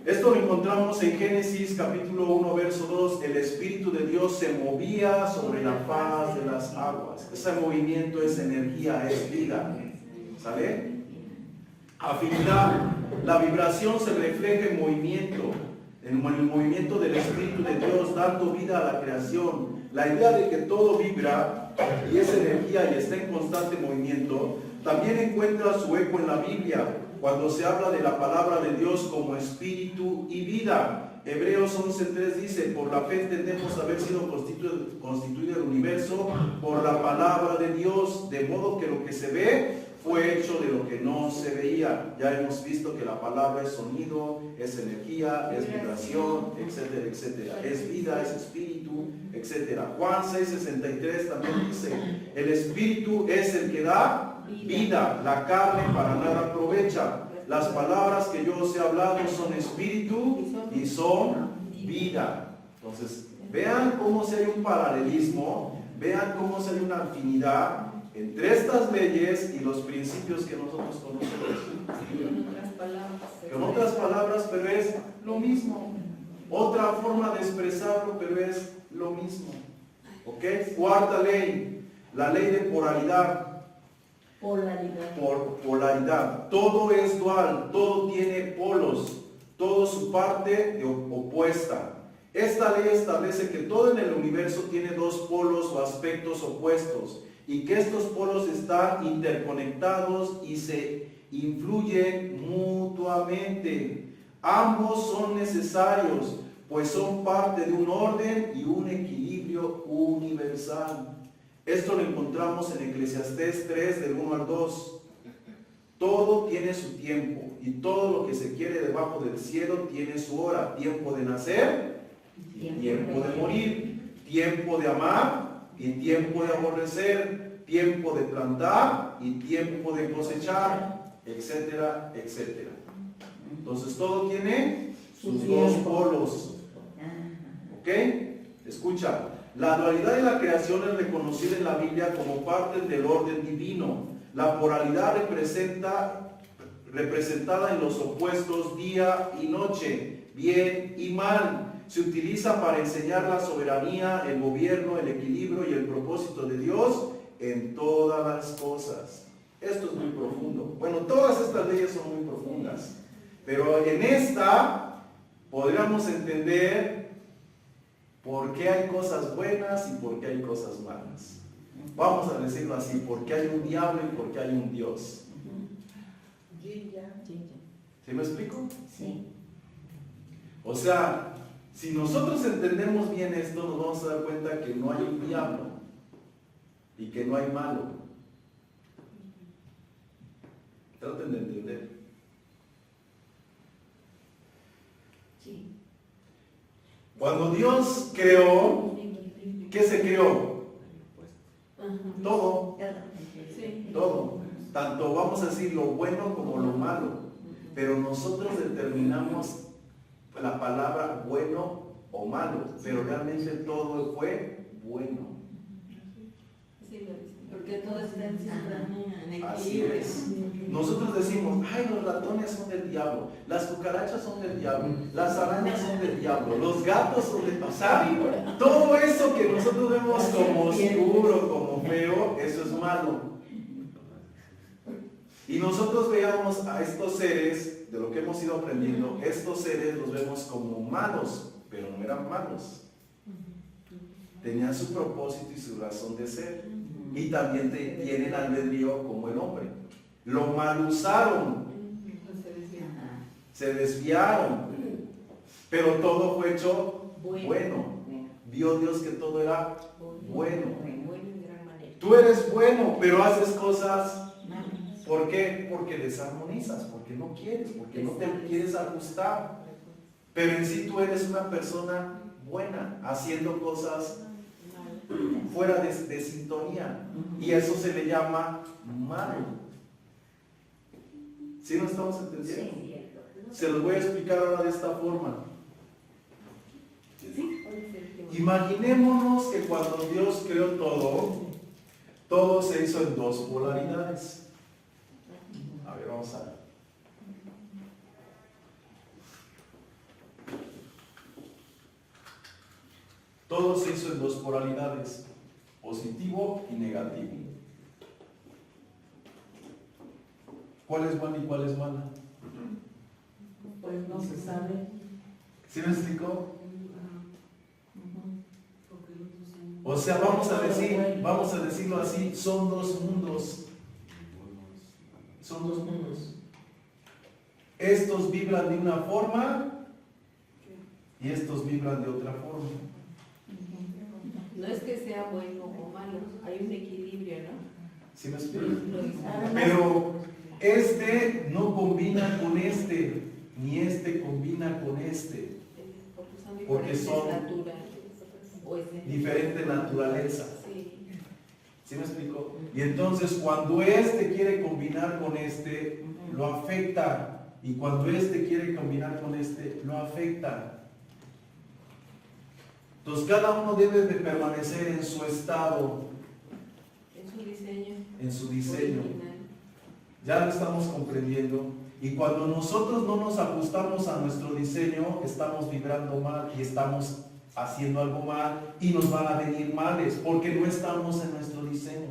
Esto lo encontramos en Génesis capítulo 1, verso 2. El Espíritu de Dios se movía sobre la faz de las aguas. Ese movimiento es energía, es vida. ¿Sale? Afinidad. La vibración se refleja en movimiento, en el movimiento del Espíritu de Dios, dando vida a la creación. La idea de que todo vibra y es energía y está en constante movimiento, también encuentra su eco en la Biblia, cuando se habla de la palabra de Dios como espíritu y vida. Hebreos 11:3 dice, por la fe entendemos haber sido constituido el universo por la palabra de Dios, de modo que lo que se ve fue hecho de lo que no se veía. Ya hemos visto que la palabra es sonido, es energía, es vibración, etcétera, etcétera. Es vida, es espíritu, etcétera. Juan 6:63 también dice, el espíritu es el que da vida, la carne para nada aprovecha. Las palabras que yo os he hablado son espíritu y son vida. Entonces, vean cómo si hay un paralelismo, vean cómo si hay una afinidad entre estas leyes y los principios que nosotros conocemos. Con otras palabras, pero es lo mismo. Otra forma de expresarlo, pero es lo mismo. ¿Ok? Cuarta ley, la ley de polaridad. Polaridad. Todo es dual, todo tiene polos, todo su parte opuesta. Esta ley establece que todo en el universo tiene dos polos o aspectos opuestos y que estos polos están interconectados y se influyen mutuamente. Ambos son necesarios, pues son parte de un orden y un equilibrio universal. Esto lo encontramos en Eclesiastés 3, del 1 al 2. Todo tiene su tiempo y todo lo que se quiere debajo del cielo tiene su hora. Tiempo de nacer y tiempo de morir. Tiempo de amar y tiempo de aborrecer. Tiempo de plantar y tiempo de cosechar, etcétera, etcétera. Entonces todo tiene sus dos polos. ¿Ok? Escucha. La dualidad de la creación es reconocida en la Biblia como parte del orden divino. La polaridad representada en los opuestos día y noche, bien y mal, se utiliza para enseñar la soberanía, el gobierno, el equilibrio y el propósito de Dios en todas las cosas. Esto es muy profundo. Bueno, todas estas leyes son muy profundas, pero en esta podríamos entender por qué hay cosas buenas y por qué hay cosas malas. Vamos a decirlo así, por qué hay un diablo y por qué hay un Dios. ¿Sí me explico? Sí. O sea, si nosotros entendemos bien esto, nos vamos a dar cuenta que no hay un diablo y que no hay malo. Traten de entender. Sí. Cuando Dios creó, ¿qué se creó? Todo. Todo. Tanto vamos a decir lo bueno como lo malo. Pero nosotros determinamos la palabra bueno o malo. Pero realmente todo fue bueno. Porque todo está en sincronía, en Así equilibrio. es. Nosotros decimos, ay, los ratones son del diablo, las cucarachas son del diablo, las arañas son del diablo, los gatos son del diablo. ¿Saben? Todo eso que nosotros vemos como oscuro, como feo, eso es malo. Y nosotros veamos a estos seres, de lo que hemos ido aprendiendo, estos seres los vemos como malos, pero no eran malos. Tenían su propósito y su razón de ser. Y también tienen albedrío como el hombre. Lo mal usaron, se desviaron, pero todo fue hecho bueno. Vio Dios que todo era bueno. Tú eres bueno, pero haces cosas. ¿Por qué? Porque desarmonizas, porque no quieres, porque no te quieres ajustar. Pero en sí tú eres una persona buena, haciendo cosas fuera de sintonía. Y eso se le llama malo. ¿Sí nos estamos entendiendo? Se los voy a explicar ahora de esta forma. Imaginémonos que cuando Dios creó todo se hizo en dos polaridades. A ver, vamos a ver. Todo se hizo en dos polaridades, positivo y negativo. ¿Cuál es buena y cuál es mala? Pues no se sabe. ¿Sí me explicó? O sea, vamos a decirlo así, son dos mundos. Son dos mundos. Estos vibran de una forma y estos vibran de otra forma. No es que sea bueno o malo, hay un equilibrio, ¿no? ¿Sí me explico? Pero este no combina con este, ni este combina con este, porque son diferente naturaleza. ¿Sí me explico? Y entonces cuando este quiere combinar con este, lo afecta. Y cuando este quiere combinar con este, lo afecta. Entonces cada uno debe de permanecer en su estado, en su diseño. Ya lo estamos comprendiendo. Y cuando nosotros no nos ajustamos a nuestro diseño, estamos vibrando mal y estamos haciendo algo mal y nos van a venir males porque no estamos en nuestro diseño.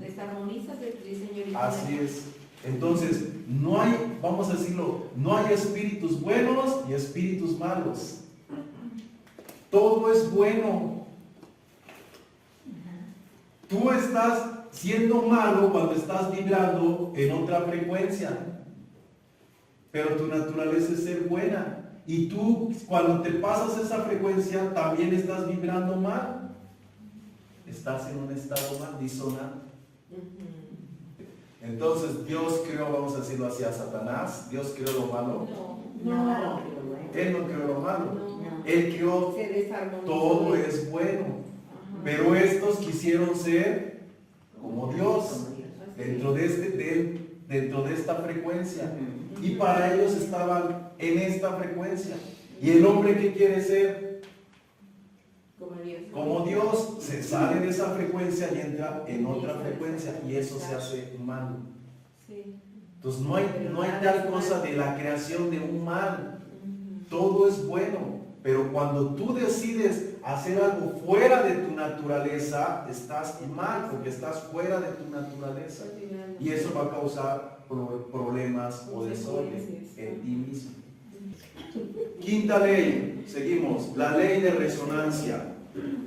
Desarmonizas de tu diseño original. Así es. Entonces, no hay, vamos a decirlo, no hay espíritus buenos y espíritus malos. Todo es bueno. Tú estás siendo malo cuando estás vibrando en otra frecuencia, pero tu naturaleza es ser buena. Y tú, cuando te pasas esa frecuencia, también estás vibrando mal. Estás en un estado mal, disonante. Entonces Dios creó, vamos a decirlo así, a Satanás. Dios creó lo malo. No. Él no creó lo malo. No. Él creó todo es bueno. Pero estos quisieron ser como Dios dentro de esta frecuencia. Y para ellos estaban en esta frecuencia. ¿Y el hombre qué quiere ser? Como Dios, se sale de esa frecuencia y entra en otra frecuencia y eso se hace malo. Entonces no hay tal cosa de la creación de un mal. Todo es bueno, pero cuando tú decides hacer algo fuera de tu naturaleza, estás mal porque estás fuera de tu naturaleza y eso va a causar problemas o desorden en ti mismo. Quinta ley, seguimos, la ley de resonancia.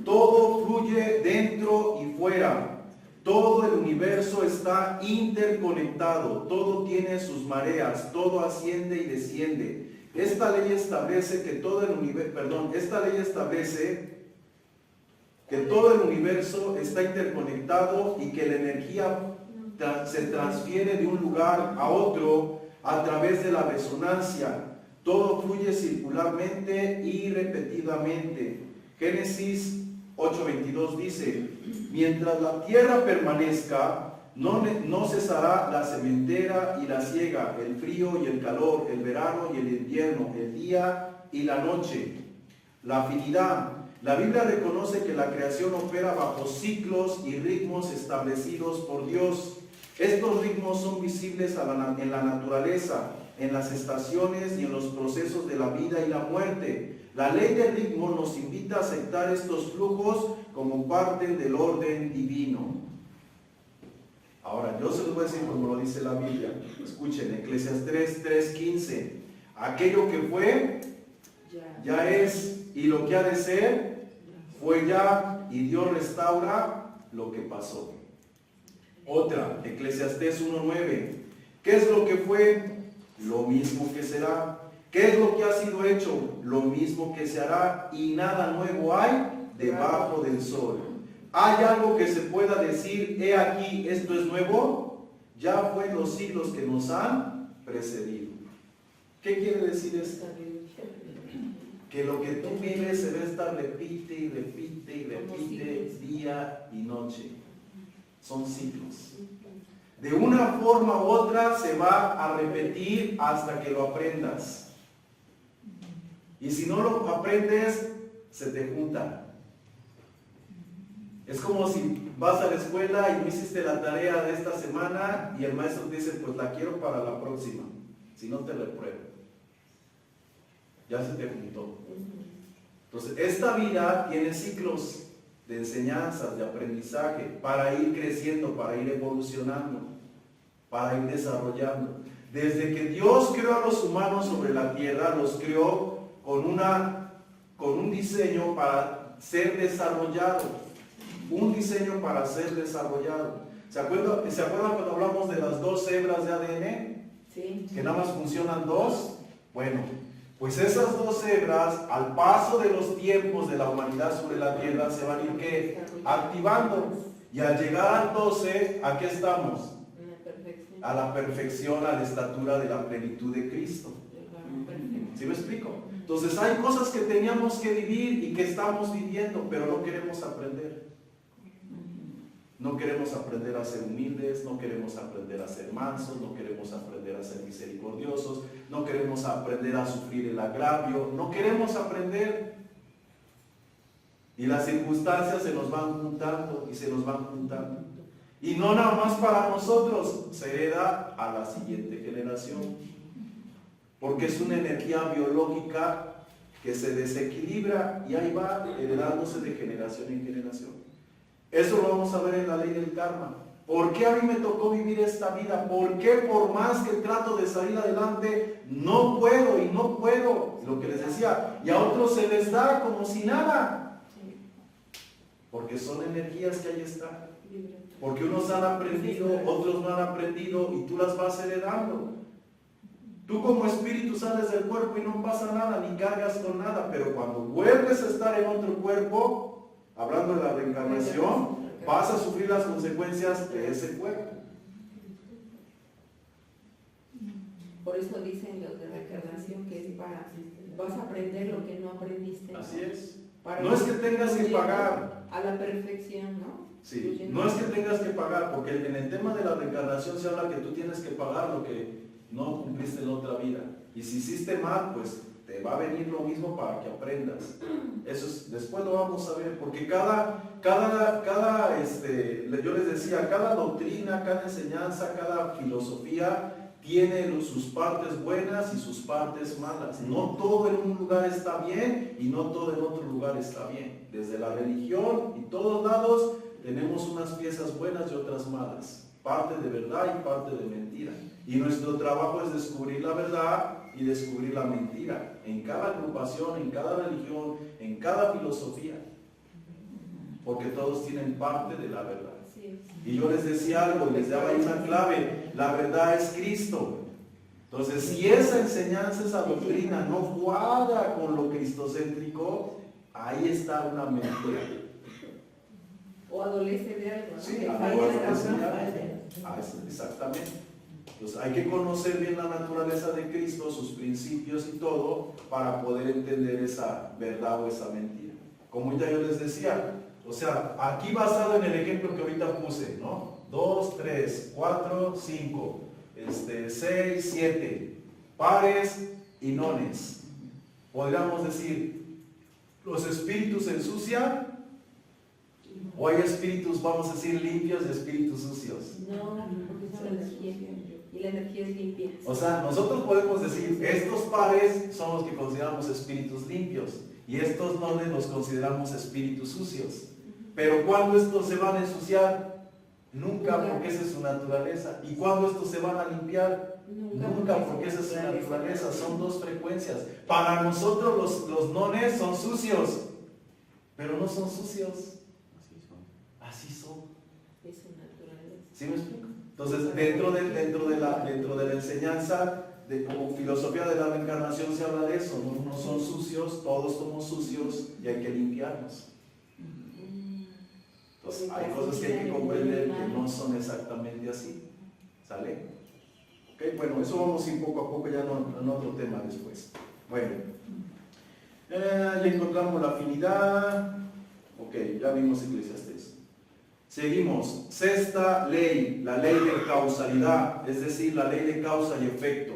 Todo fluye dentro y fuera. Todo el universo está interconectado. Todo tiene sus mareas. Todo asciende y desciende. Esta ley establece que todo el universo está interconectado y que la energía se transfiere de un lugar a otro a través de la resonancia. Todo fluye circularmente y repetidamente. Génesis 8:22 dice: mientras la tierra permanezca, no cesará la sementera y la siega, el frío y el calor, el verano y el invierno, el día y la noche. La afinidad. La Biblia reconoce que la creación opera bajo ciclos y ritmos establecidos por Dios. Estos ritmos son visibles en la naturaleza, en las estaciones y en los procesos de la vida y la muerte. La ley del ritmo nos invita a aceptar estos flujos como parte del orden divino. Ahora, yo se los voy a decir como lo dice la Biblia. Escuchen, Eclesiastés 3:15. Aquello que fue, ya es, y lo que ha de ser, fue ya, y Dios restaura lo que pasó. Otra, Eclesiastés 1:9. ¿Qué es lo que fue? Lo mismo que será. ¿Qué es lo que ha sido hecho? Lo mismo que se hará, y nada nuevo hay debajo del sol. ¿Hay algo que se pueda decir, he aquí, esto es nuevo? Ya fue en los siglos que nos han precedido. ¿Qué quiere decir esto? Que lo que tú vives se va a estar repite y repite y repite día y noche. Son ciclos. De una forma u otra se va a repetir hasta que lo aprendas. Y si no lo aprendes, se te junta. Es como si vas a la escuela y no hiciste la tarea de esta semana y el maestro te dice, pues la quiero para la próxima. Si no, te repruebo. Ya se te juntó. Entonces, esta vida tiene ciclos de enseñanzas, de aprendizaje, para ir creciendo, para ir evolucionando, para ir desarrollando. Desde que Dios creó a los humanos sobre la tierra, los creó con un diseño para ser desarrollado. Un diseño para ser desarrollado. ¿Se acuerdan cuando hablamos de las 2 hebras de ADN? Sí. Que nada más funcionan 2. Bueno, pues esas 2 hebras, al paso de los tiempos de la humanidad sobre la tierra, se van a ir ¿qué? Activando. Y al llegar al 12, ¿a qué estamos? La perfección. A la perfección, a la estatura de la plenitud de Cristo. Perfecto. ¿Sí me explico? Entonces hay cosas que teníamos que vivir y que estamos viviendo, pero no queremos aprender. No queremos aprender a ser humildes, no queremos aprender a ser mansos, no queremos aprender a ser misericordiosos, no queremos aprender a sufrir el agravio, no queremos aprender. Y las circunstancias se nos van juntando y se nos van juntando. Y no nada más para nosotros, se hereda a la siguiente generación. Porque es una energía biológica que se desequilibra y ahí va heredándose de generación en generación. Eso lo vamos a ver en la ley del karma. ¿Por qué a mí me tocó vivir esta vida? ¿Por qué por más que trato de salir adelante, no puedo y no puedo? Lo que les decía, y a otros se les da como si nada. Porque son energías que ahí están. Porque unos han aprendido, otros no han aprendido y tú las vas heredando. Tú como espíritu sales del cuerpo y no pasa nada, ni cargas con nada, pero cuando vuelves a estar en otro cuerpo, hablando de la reencarnación, vas a sufrir las consecuencias de ese cuerpo. Por eso dicen los de reencarnación que es para, vas a aprender lo que no aprendiste. Así es. Para No es que tengas que pagar. A la perfección, ¿no? Sí, no es que tengas que pagar, porque en el tema de la reencarnación se habla que tú tienes que pagar lo que no cumpliste en otra vida. Y si hiciste mal, pues te va a venir lo mismo para que aprendas. Eso es, después lo vamos a ver, porque yo les decía, cada doctrina, cada enseñanza, cada filosofía tiene sus partes buenas y sus partes malas. No todo en un lugar está bien y no todo en otro lugar está bien. Desde la religión y todos lados tenemos unas piezas buenas y otras malas. Parte de verdad y parte de mentira. Y nuestro trabajo es descubrir la verdad y descubrir la mentira. En cada agrupación, en cada religión, en cada filosofía. Porque todos tienen parte de la verdad. Y yo les decía algo, les daba ahí una clave. La verdad es Cristo. Entonces, si esa enseñanza, esa doctrina no cuadra con lo cristocéntrico, ahí está una mentira. O adolece de algo, ¿no? Sí, Que adolece falta de algo. Exactamente. Entonces hay que conocer bien la naturaleza de Cristo, sus principios y todo, para poder entender esa verdad o esa mentira. Como ya yo les decía, o sea, aquí basado en el ejemplo que ahorita puse, ¿no? 2, 3, 4, 5, 6, 7, pares y nones. Podríamos decir, los espíritus se ensucian, o hay espíritus, vamos a decir, limpios y espíritus sucios. No, porque son energía. Y la energía es limpia. O sea, nosotros podemos decir, estos pares son los que consideramos espíritus limpios y estos nones los consideramos espíritus sucios. Pero ¿cuándo estos se van a ensuciar? Nunca, porque esa es su naturaleza. ¿Y cuándo estos se van a limpiar? Nunca, porque esa es su naturaleza. Son dos frecuencias. Para nosotros los nones son sucios, pero no son sucios. Así son. Es su naturaleza. ¿Sí me explico? Entonces, dentro de la enseñanza, como filosofía de la reencarnación se habla de eso, ¿no? No son sucios, todos somos sucios y hay que limpiarnos. Entonces, hay cosas que hay que comprender que no son exactamente así. ¿Sale? Ok, bueno, eso vamos a ir poco a poco ya en otro tema después. Bueno, ya encontramos la afinidad. Ok, ya vimos Eclesiastés. Seguimos, sexta ley, la ley de causalidad, es decir, la ley de causa y efecto.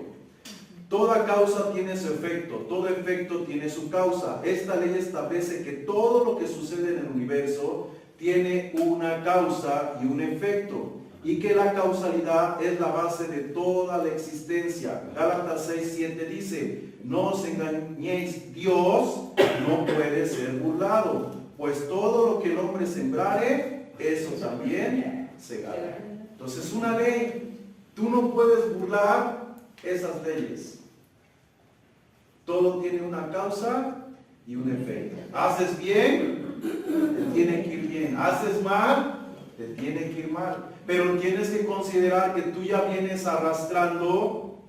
Toda causa tiene su efecto, todo efecto tiene su causa. Esta ley establece que todo lo que sucede en el universo tiene una causa y un efecto, y que la causalidad es la base de toda la existencia. Gálatas 6:7 dice, no os engañéis, Dios no puede ser burlado, pues todo lo que el hombre sembrare, eso también segará. Entonces, una ley, tú no puedes burlar esas leyes. Todo tiene una causa y un efecto. Haces bien, te tiene que ir bien. Haces mal, te tiene que ir mal. Pero tienes que considerar que tú ya vienes arrastrando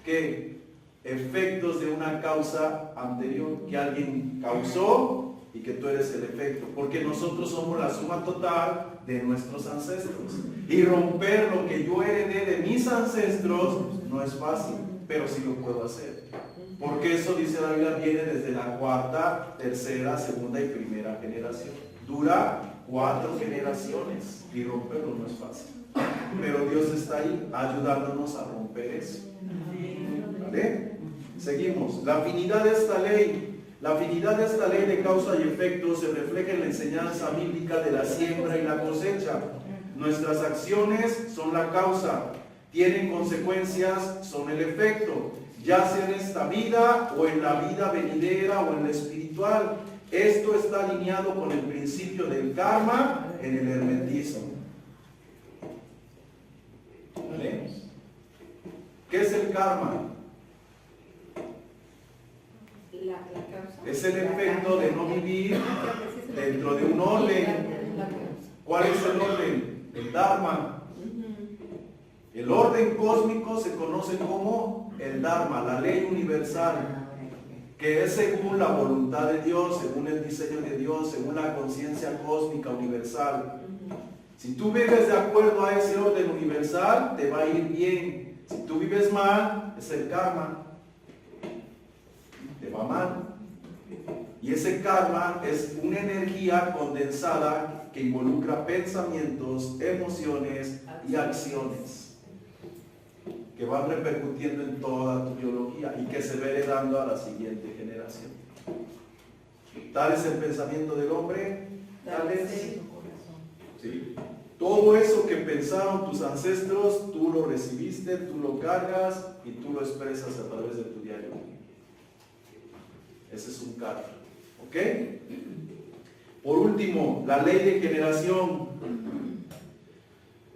¿qué? Efectos de una causa anterior que alguien causó y que tú eres el efecto, porque nosotros somos la suma total de nuestros ancestros. Y romper lo que yo heredé de mis ancestros no es fácil, pero sí lo puedo hacer. Porque eso, dice la Biblia, viene desde la cuarta, tercera, segunda y primera generación. Dura 4 generaciones y romperlo no es fácil. Pero Dios está ahí ayudándonos a romper eso. ¿Vale? Seguimos. La afinidad de esta ley. La afinidad de esta ley de causa y efecto se refleja en la enseñanza bíblica de la siembra y la cosecha. Nuestras acciones son la causa, tienen consecuencias, son el efecto, ya sea en esta vida o en la vida venidera o en la espiritual. Esto está alineado con el principio del karma en el hermetismo. ¿Vale? ¿Qué es el karma? La causa. Es el efecto de no vivir dentro de un orden. ¿Cuál es el orden? El Dharma. El orden cósmico se conoce como el Dharma, la ley universal, que es según la voluntad de Dios, según el diseño de Dios, según la conciencia cósmica universal. Si tú vives de acuerdo a ese orden universal, te va a ir bien. Si tú vives mal, es el karma. Te va mal. Y ese karma es una energía condensada que involucra pensamientos, emociones y acciones que van repercutiendo en toda tu biología y que se va heredando a la siguiente generación. Tal es el pensamiento del hombre, tal es. ¿Sí? Todo eso que pensaron tus ancestros, tú lo recibiste, tú lo cargas y tú lo expresas a través de tu diario. Ese es un karma. ¿Ok? Por último, la ley de generación.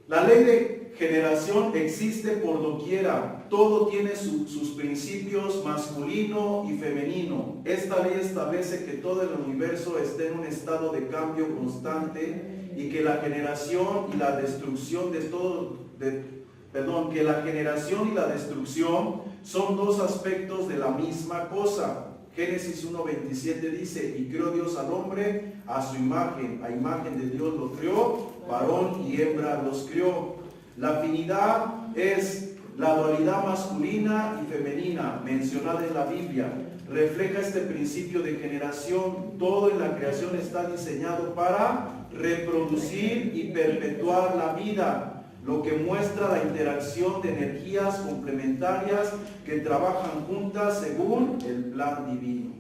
La ley de generación existe por doquiera. Todo tiene sus principios masculino y femenino. Esta ley establece que todo el universo está en un estado de cambio constante y que la generación y la destrucción que la generación y la destrucción son dos aspectos de la misma cosa. Génesis 1:27 dice, y creó Dios al hombre a su imagen, a imagen de Dios lo creó, varón y hembra los creó. La afinidad es la dualidad masculina y femenina mencionada en la Biblia. Refleja este principio de generación. Todo en la creación está diseñado para reproducir y perpetuar la vida, lo que muestra la interacción de energías complementarias que trabajan juntas según el plan divino.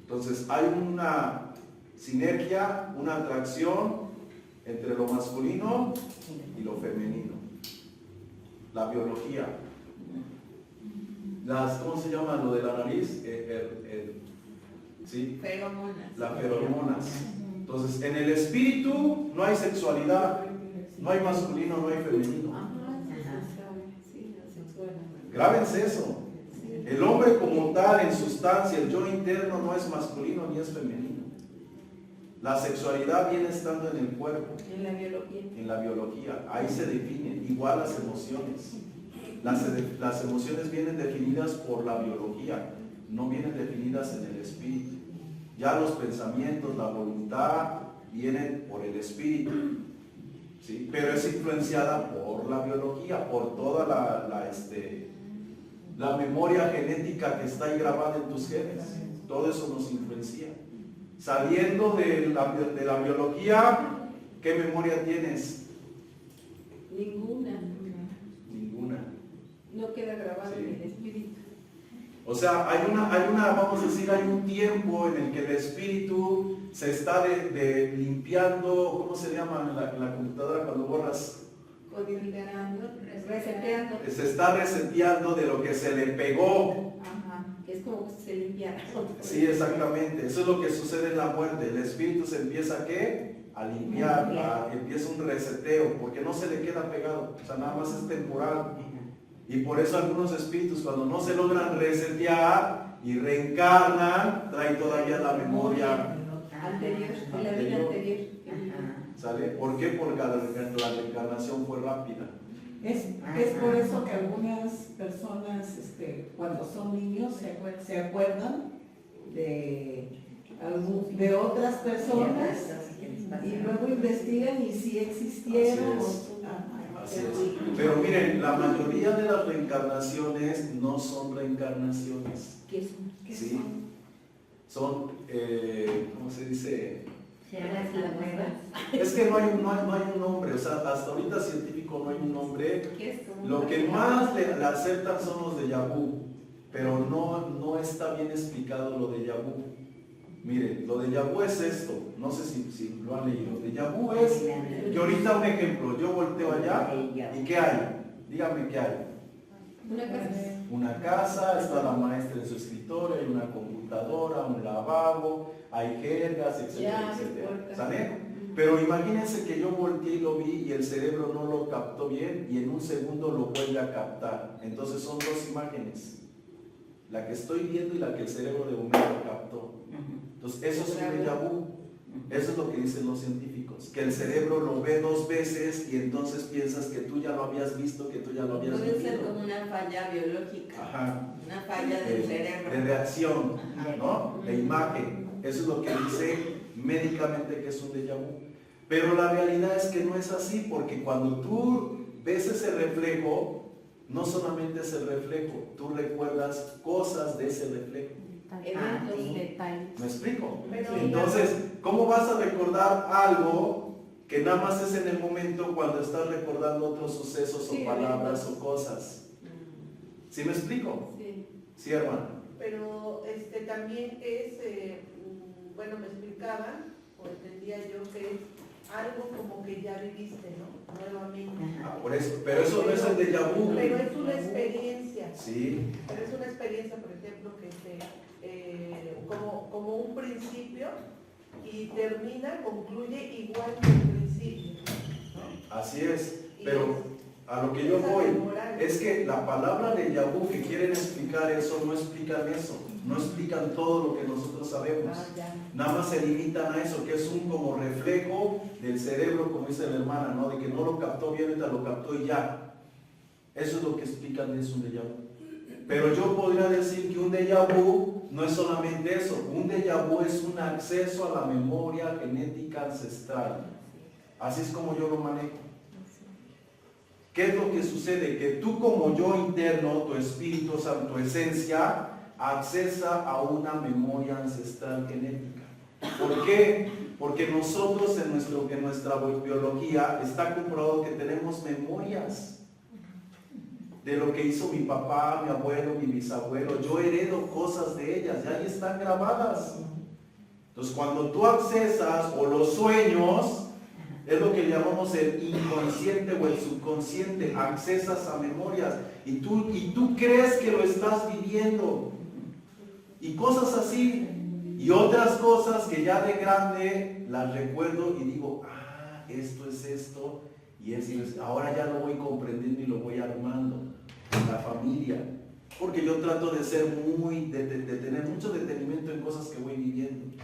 Entonces hay una sinergia, una atracción entre lo masculino y lo femenino. La biología. ¿Cómo se llama lo de la nariz? ¿Sí? Feromonas. Las feromonas. Entonces, en el espíritu no hay sexualidad, no hay masculino, no hay femenino. Grábense eso. El hombre como tal, en sustancia, el yo interno no es masculino ni es femenino. La sexualidad viene estando en el cuerpo. En la biología. En la biología. Ahí se definen. Igual las emociones. Las emociones vienen definidas por la biología, no vienen definidas en el espíritu. Ya los pensamientos, la voluntad, vienen por el espíritu, ¿sí? Pero es influenciada por la biología, por toda la memoria genética que está ahí grabada en tus genes. Todo eso nos influencia. Saliendo de la biología, ¿qué memoria tienes? Ninguna. Ninguna. No queda grabado Sí. en el espíritu. O sea, hay vamos a decir, hay un tiempo en el que el espíritu se está limpiando. ¿Cómo se llama en la computadora cuando borras? Codificando, reseteando. Se está reseteando de lo que se le pegó. Ajá, que es como que se limpiara. Sí, exactamente. Eso es lo que sucede en la muerte. El espíritu se empieza a limpiar, empieza un reseteo, porque no se le queda pegado. O sea, nada más es temporal. Y por eso algunos espíritus, cuando no se logran resetear y reencarnan, traen todavía la memoria Anterior, de la vida anterior. ¿Sale? ¿Por qué? Porque la reencarnación fue rápida. Es por eso que algunas personas, cuando son niños, se acuerdan de otras personas y luego investigan y si existieron. Así es. Pero miren, la mayoría de las reencarnaciones no son reencarnaciones. ¿Qué son? ¿Sí? Son, ¿cómo se dice? Es que no hay un nombre, o sea, hasta ahorita científico no hay un nombre. Lo que más le aceptan son los déjà vu, pero no está bien explicado lo déjà vu. Miren, lo déjà vu es esto, no sé si lo han leído. Déjà vu es que ahorita un ejemplo, yo volteo allá y ¿qué hay? Dígme qué hay. Una casa. Una casa, está la maestra en su escritorio, hay una computadora, un lavabo, hay jergas, etcétera, etcétera. ¿Sale? Pero imagínense que yo volteé y lo vi y el cerebro no lo captó bien y en un segundo lo vuelve a captar. Entonces son dos imágenes. La que estoy viendo y la que el cerebro de momento captó. Entonces eso es un déjà vu. Eso es lo que dicen los científicos, que el cerebro lo ve dos veces y entonces piensas que tú ya lo habías visto, que tú ya lo habías visto. Puede ser como una falla biológica. Ajá. Una falla del cerebro. De reacción, Ajá. ¿no? De imagen. Eso es lo que dice médicamente que es un déjà vu. Pero la realidad es que no es así, porque cuando tú ves ese reflejo, no solamente es el reflejo, tú recuerdas cosas de ese reflejo. ¿Me explico? Entonces, ¿cómo vas a recordar algo que nada más es en el momento cuando estás recordando otros sucesos o palabras o cosas? ¿Sí me explico? Sí, hermano. Pero también es, bueno, me explicaban, o entendía yo que es algo como que ya viviste, ¿no? Nuevamente. Por eso, pero eso no es el déjà vu. Pero es una experiencia. Sí. Pero es una experiencia, por ejemplo, que como un principio y termina, concluye igual que el principio, ¿no? Así es, pero a lo que yo voy es que la palabra déjà vu que quieren explicar eso, no explican eso, no explican todo lo que nosotros sabemos. Nada más se limitan a eso, que es un como reflejo del cerebro, como dice la hermana, ¿no? De que no lo captó bien, ahorita lo captó y ya. Eso es lo que explican de eso, un déjà vu. Pero yo podría decir que un déjà vu no es solamente eso. Un déjà vu es un acceso a la memoria genética ancestral. Así es como yo lo manejo. ¿Qué es lo que sucede? Que tú como yo interno, tu espíritu, o sea, tu esencia, accesa a una memoria ancestral genética. ¿Por qué? Porque nosotros en nuestra biología está comprobado que tenemos memorias de lo que hizo mi papá, mi abuelo, mi bisabuelo. Yo heredo cosas de ellas, ya ahí están grabadas. Entonces cuando tú accesas o los sueños, es lo que llamamos el inconsciente o el subconsciente, accesas a memorias y tú crees que lo estás viviendo y cosas así y otras cosas que ya de grande las recuerdo y digo, esto es esto y esto es, ahora ya lo voy comprendiendo y lo voy armando, la familia, porque yo trato de ser de tener mucho detenimiento en cosas que voy viviendo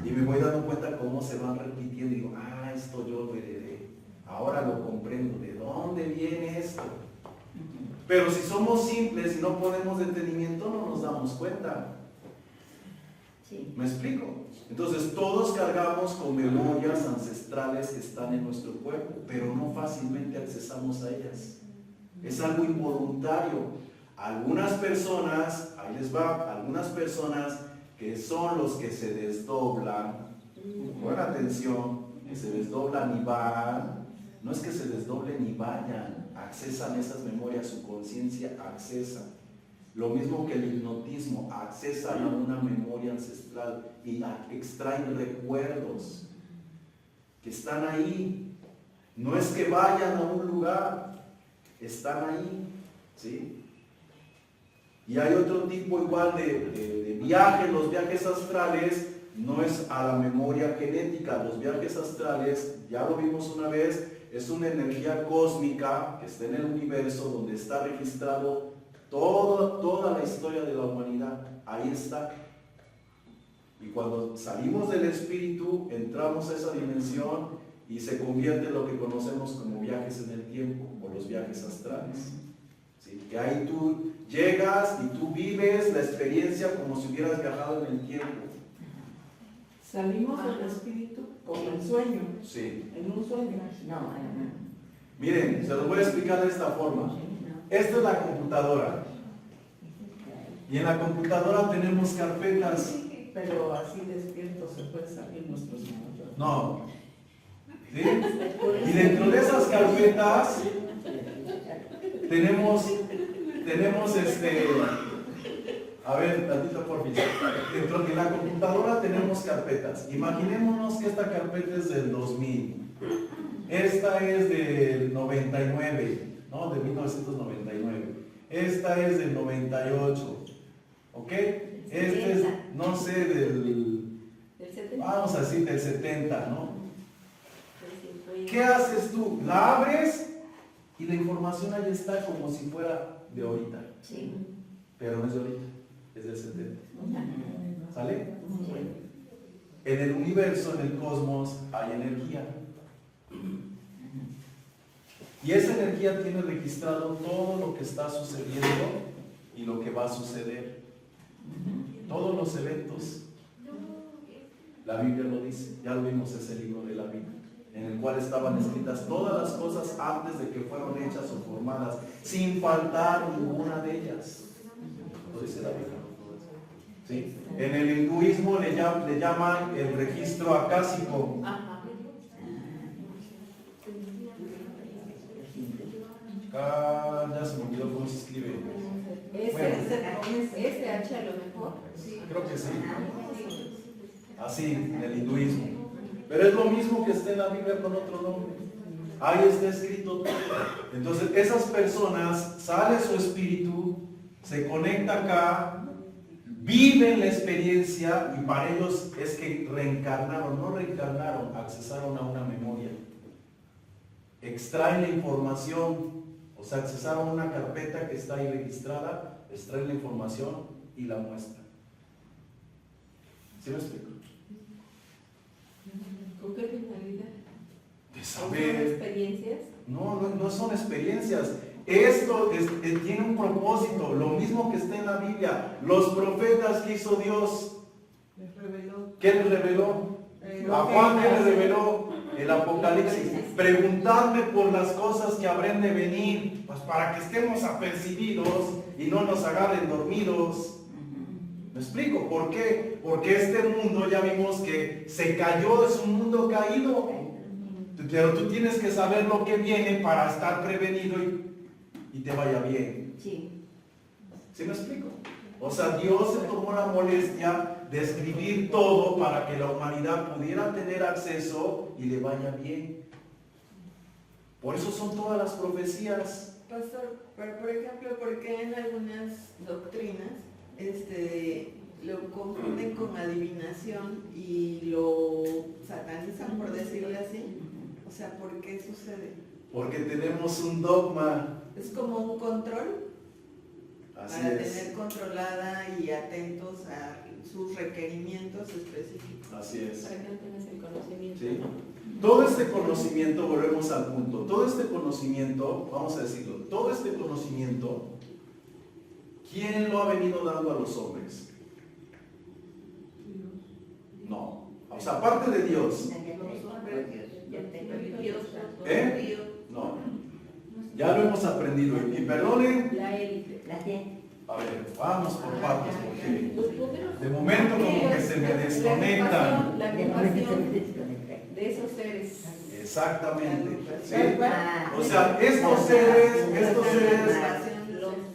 y me voy dando cuenta cómo se van repitiendo y digo, esto yo lo heredé, ahora lo comprendo, ¿de dónde viene esto? Pero si somos simples y no ponemos detenimiento no nos damos cuenta. ¿Me explico? Entonces todos cargamos con memorias ancestrales que están en nuestro cuerpo, pero no fácilmente accesamos a ellas. Es algo involuntario. Algunas personas, ahí les va, algunas personas que son los que se desdoblan, buena atención, que se desdoblan y van, no es que se desdoblen y vayan, accesan esas memorias, su conciencia accesa. Lo mismo que el hipnotismo, accesan a una memoria ancestral y extraen recuerdos que están ahí. No es que vayan a un lugar, están ahí, ¿sí? Y hay otro tipo igual de viajes. Los viajes astrales no es a la memoria genética. Los viajes astrales, ya lo vimos una vez, es una energía cósmica que está en el universo donde está registrado toda la historia de la humanidad. Ahí está. Y cuando salimos del espíritu, entramos a esa dimensión y se convierte en lo que conocemos como viajes en el tiempo o los viajes astrales. ¿Sí? Que ahí tú llegas y tú vives la experiencia como si hubieras viajado en el tiempo. Salimos del espíritu como el sueño, Sí. en un sueño. Miren, se los voy a explicar de esta forma. Esta es la computadora. Y en la computadora tenemos carpetas. Pero así despierto se puede salir nuestros momentos. No. ¿Sí? Y dentro de esas carpetas tenemos a ver, tantito por fin. Dentro de la computadora tenemos carpetas. Imaginémonos que esta carpeta es del 2000. Esta es del 99, ¿no? De 1999. Esta es del 98. ¿Ok? Este es, no sé, Del 70. vamos a decir, del 70, ¿no? Del 50. ¿Qué haces tú? La abres y la información ahí está como si fuera de ahorita. Sí. Pero no es de ahorita, es del 70. ¿Sale? En el universo, en el cosmos, hay energía. Y esa energía tiene registrado todo lo que está sucediendo y lo que va a suceder. Todos los eventos. La Biblia lo dice, ya lo vimos ese libro de la Biblia, en el cual estaban escritas todas las cosas antes de que fueron hechas o formadas, sin faltar ninguna de ellas. Lo dice la Biblia. ¿Sí? En el hinduismo le llaman el registro acásico. Ajá. Ya se me olvidó cómo se escribe. SH a lo mejor. Creo que sí. Así, en el hinduismo. Pero es lo mismo que está en la Biblia con otro nombre. Ahí está escrito todo. Entonces, esas personas, sale su espíritu, se conecta acá, viven la experiencia y para ellos es que reencarnaron, no reencarnaron, accesaron a una memoria. Extraen la información, o sea, accesaron a una carpeta que está ahí registrada, extraen la información y la muestran. ¿Sí me explico? ¿Con qué finalidad? De ¿Son saber. experiencias? No son experiencias. Esto tiene un propósito, lo mismo que está en la Biblia. Los profetas que hizo Dios, Les reveló. ¿qué les reveló? A Juan, ¿qué le reveló? El Apocalipsis. Preguntadme por las cosas que habrán de venir, pues para que estemos apercibidos y no nos agarren dormidos. ¿Me explico? ¿Por qué? Porque este mundo ya vimos que se cayó, es un mundo caído. Pero tú tienes que saber lo que viene para estar prevenido y te vaya bien. Sí. ¿Sí me explico? O sea, Dios se tomó la molestia de escribir todo para que la humanidad pudiera tener acceso y le vaya bien. Por eso son todas las profecías. Pastor, pero por ejemplo, ¿por qué en algunas doctrinas lo confunden con adivinación y lo satanizan, por decirlo así? O sea, ¿por qué sucede? Porque tenemos un dogma. Es como un control Así para es. tener controlada y atentos a sus requerimientos específicos. Así es. Para que no tengas el conocimiento. ¿Sí? ¿no? Todo este conocimiento, volvemos al punto, todo este conocimiento, vamos a decirlo, todo este conocimiento, ¿quién lo ha venido dando a los hombres? No. O sea, aparte de Dios. ¿Eh? No. Ya lo hemos aprendido. Y perdonen. La élite. A ver, vamos por partes, porque Los poderosos. de momento como que se me desconectan. La ocupación de esos seres. Exactamente. ¿Sí? O sea, estos seres,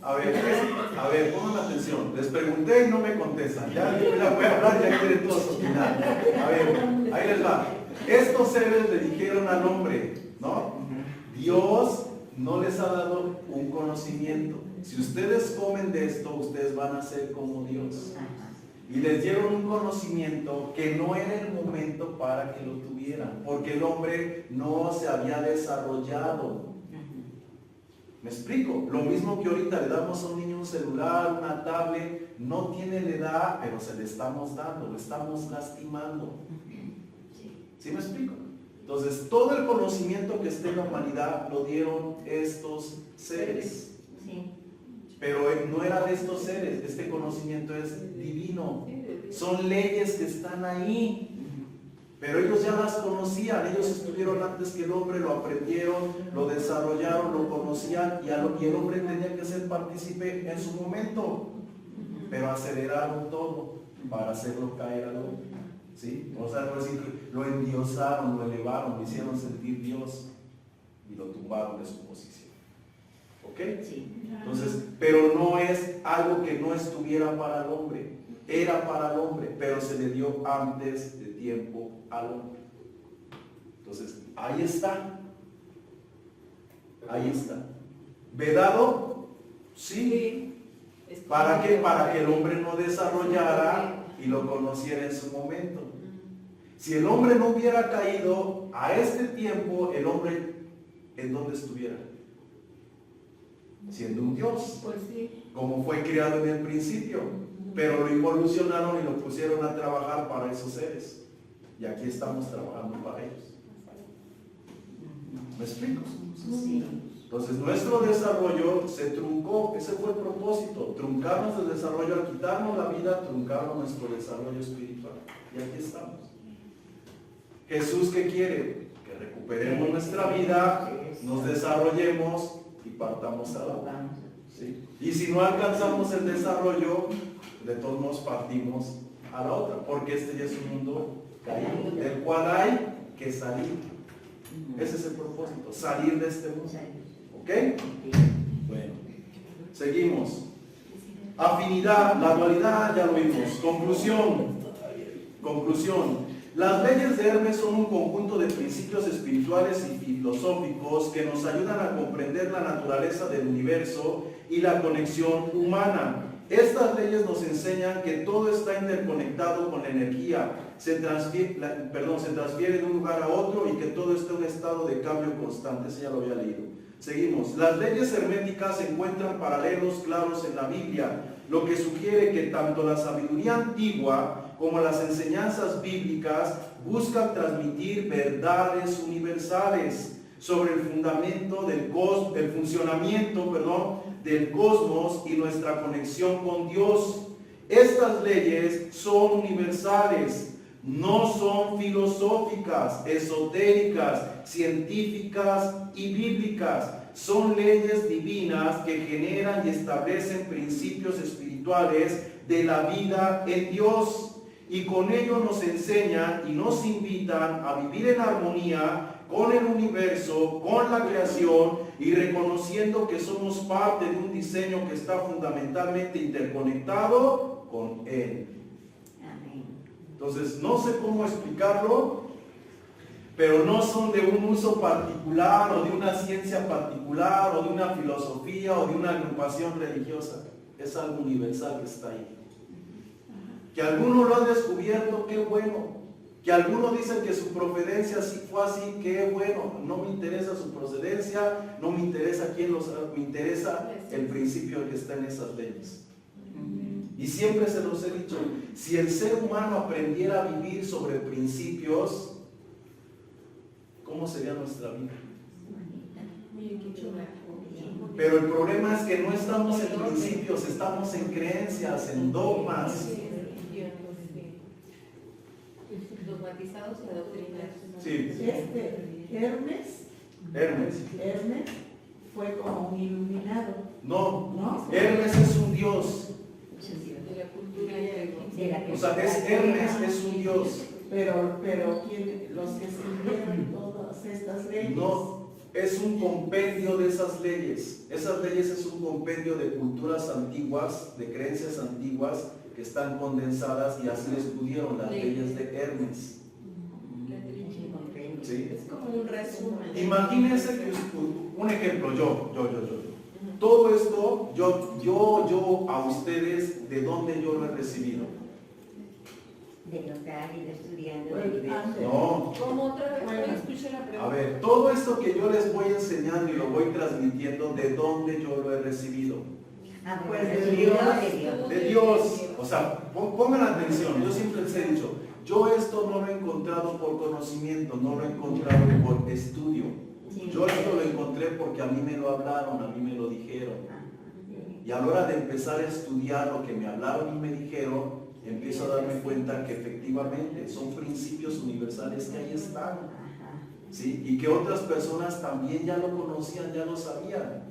a ver, pongan atención. Les pregunté y no me contestan. Ya voy a hablar, ya quieren todos opinar. A ver, ahí les va. Estos seres le dijeron al hombre, ¿no? Dios no les ha dado un conocimiento. Si ustedes comen de esto, ustedes van a ser como Dios. Y les dieron un conocimiento que no era el momento para que lo tuvieran, porque el hombre no se había desarrollado. ¿Me explico? Lo mismo que ahorita le damos a un niño un celular, una tablet, no tiene la edad, pero se le estamos dando, lo estamos lastimando. ¿Sí me explico? Entonces, todo el conocimiento que está en la humanidad lo dieron estos seres. Pero no era de estos seres, este conocimiento es divino. Son leyes que están ahí. Pero ellos ya las conocían, ellos estuvieron antes que el hombre, lo aprendieron, lo desarrollaron, lo conocían y el hombre tenía que ser partícipe en su momento. Pero aceleraron todo para hacerlo caer al hombre. ¿Sí? O sea, no es decir, lo endiosaron, lo elevaron, lo hicieron sentir Dios y lo tumbaron de su posición. ¿Ok? Sí. Entonces, pero no es algo que no estuviera para el hombre, era para el hombre, pero se le dio antes de tiempo al hombre. Entonces, ahí está. Ahí está. ¿Vedado? Sí. ¿Para qué? Para que el hombre no desarrollara y lo conociera en su momento. Si el hombre no hubiera caído a este tiempo, el hombre, ¿en dónde estuviera? Siendo un Dios, Pues sí. como fue creado en el principio, pero lo involucionaron y lo pusieron a trabajar para esos seres. Y aquí estamos trabajando para ellos. ¿Me explico? Sí. Entonces nuestro desarrollo se truncó, ese fue el propósito, truncarnos el desarrollo, al quitarnos la vida, truncarnos nuestro desarrollo espiritual. Y aquí estamos. Jesús, ¿qué quiere? Que recuperemos nuestra vida, nos desarrollemos y partamos a la otra. ¿Sí? Y si no alcanzamos el desarrollo, de todos modos partimos a la otra, porque este ya es un mundo caído, del cual hay que salir. Ese es el propósito, salir de este mundo. ¿Ok? Bueno, seguimos. Afinidad, la dualidad, ya lo vimos. Conclusión. Las leyes de Hermes son un conjunto de principios espirituales y filosóficos que nos ayudan a comprender la naturaleza del universo y la conexión humana. Estas leyes nos enseñan que todo está interconectado con la energía, se transfiere de un lugar a otro y que todo está en un estado de cambio constante. Eso ya lo había leído. Seguimos. Las leyes herméticas se encuentran paralelos claros en la Biblia, lo que sugiere que tanto la sabiduría antigua como las enseñanzas bíblicas buscan transmitir verdades universales sobre el fundamento del funcionamiento del cosmos y nuestra conexión con Dios. Estas leyes son universales, no son filosóficas, esotéricas, científicas y bíblicas. Son leyes divinas que generan y establecen principios espirituales de la vida en Dios. Y con ello nos enseñan y nos invitan a vivir en armonía con el universo, con la creación y reconociendo que somos parte de un diseño que está fundamentalmente interconectado con Él. Amén. Entonces, no sé cómo explicarlo, pero no son de un uso particular o de una ciencia particular o de una filosofía o de una agrupación religiosa. Es algo universal que está ahí. Que algunos lo han descubierto, qué bueno. Que algunos dicen que su procedencia sí fue así, qué bueno. No me interesa su procedencia, no me interesa quién los me interesa el principio que está en esas leyes. Y siempre se los he dicho, si el ser humano aprendiera a vivir sobre principios, ¿cómo sería nuestra vida? Pero el problema es que no estamos en principios, estamos en creencias, en dogmas. Dogmatizados y adoctrinados. Sí. Hermes fue como un iluminado, No, ¿no? Hermes es un dios. De la cultura De la que O sea, Hermes es un dios. Pero los que siguieron todas estas leyes. No, es un compendio de esas leyes. Esas leyes es un compendio de culturas antiguas, de creencias antiguas que están condensadas y así les pudieron las leyes de Hermes. ¿Sí? Es como un resumen. Imagínense que un ejemplo, yo. Todo esto, yo a ustedes, ¿de dónde yo lo he recibido? De notar y de estudiando Pues, el universo. antes. No. ¿Cómo otra vez? Bueno. Escuché la pregunta. A ver, todo esto que yo les voy enseñando y lo voy transmitiendo, ¿de dónde yo lo he recibido? Ah, Pues pues de de Dios. Dios. De Dios. O sea, pongan atención, yo siempre les he dicho, yo esto no lo he encontrado por conocimiento, no lo he encontrado por estudio. Sí. Yo esto lo encontré porque a mí me lo hablaron, a mí me lo dijeron. Ah, sí. Y a la hora de empezar a estudiar lo que me hablaron y me dijeron, empiezo a darme cuenta que efectivamente son principios universales que ahí están, ¿sí? Y que otras personas también ya lo conocían, ya lo sabían.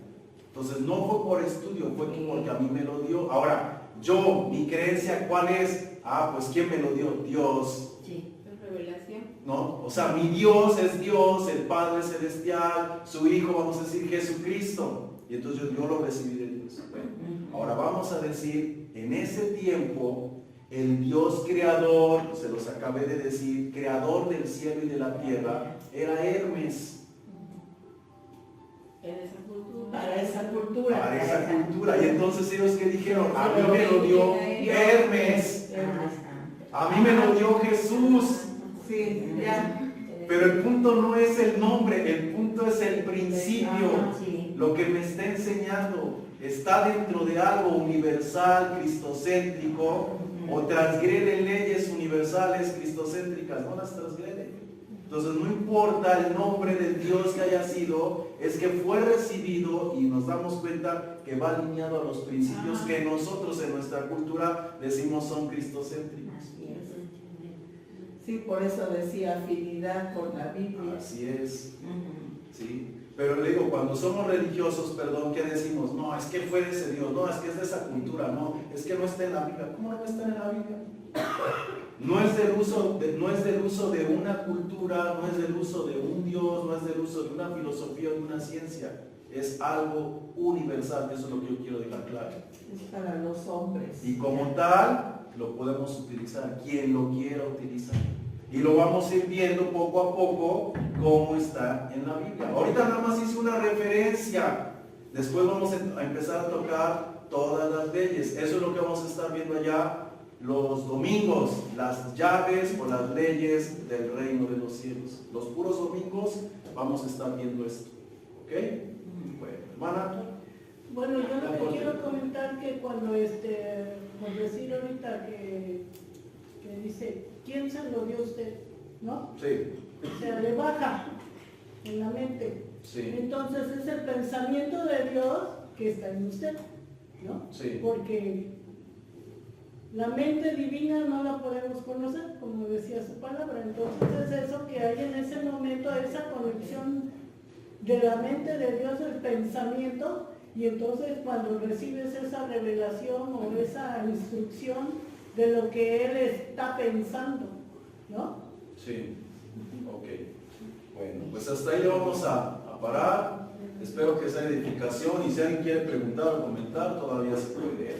Entonces no fue por estudio, fue porque a mí me lo dio. Ahora, yo, mi creencia, ¿cuál es? Pues ¿quién me lo dio? Dios. Sí. Es revelación. ¿No? O sea, mi Dios es Dios, el Padre Celestial, su Hijo, vamos a decir, Jesucristo. Y entonces yo lo recibí de Dios. Bueno, ahora vamos a decir, en ese tiempo, el Dios creador, se los acabé de decir, creador del cielo y de la tierra, era Hermes. En esa cultura. Para esa cultura. Para esa cultura. Y entonces ellos que dijeron, a mí me lo dio Hermes, a mí me lo dio Jesús. Sí, ya. Pero el punto no es el nombre, el punto es el principio. Sí. Lo que me está enseñando está dentro de algo universal, cristocéntrico, o transgrede leyes universales, cristocéntricas, no las transgrede. Entonces no importa el nombre del Dios que haya sido, es que fue recibido y nos damos cuenta que va alineado a los principios que nosotros en nuestra cultura decimos son cristocéntricos. Así es. Sí, por eso decía afinidad con la Biblia. Así es, Ujú. ¿sí? Pero le digo, cuando somos religiosos, perdón, ¿qué decimos? No, es que fue de ese Dios, no, es que es de esa cultura, no, es que no está en la Biblia. ¿Cómo no está en la Biblia? No es del uso de una cultura, no es del uso de un Dios, no es del uso de una filosofía o de una ciencia. Es algo universal, eso es lo que yo quiero dejar claro. Es para los hombres. Y como tal, lo podemos utilizar, quien lo quiera utilizar. Y lo vamos a ir viendo poco a poco cómo está en la Biblia. Ahorita nada más hice una referencia. Después vamos a empezar a tocar todas las leyes. Eso es lo que vamos a estar viendo allá los domingos, las llaves o las leyes del reino de los cielos. Los puros domingos vamos a estar viendo esto. ¿Ok? Bueno, hermana. Bueno, yo lo que quiero comentar que cuando por decir ahorita que dice, ¿quién se lo dio a usted? ¿No? Sí, O sea, le baja en la mente. sí, Entonces es el pensamiento de Dios que está en usted, ¿no? sí. Porque la mente divina no la podemos conocer, como decía su palabra. Entonces es eso que hay en ese momento, esa conexión de la mente de Dios, el pensamiento, y entonces cuando recibes esa revelación o esa instrucción de lo que Él está pensando, ¿no? Sí, ok. Bueno, pues hasta ahí le vamos a parar. Espero que sea edificación y si alguien quiere preguntar o comentar, todavía se puede.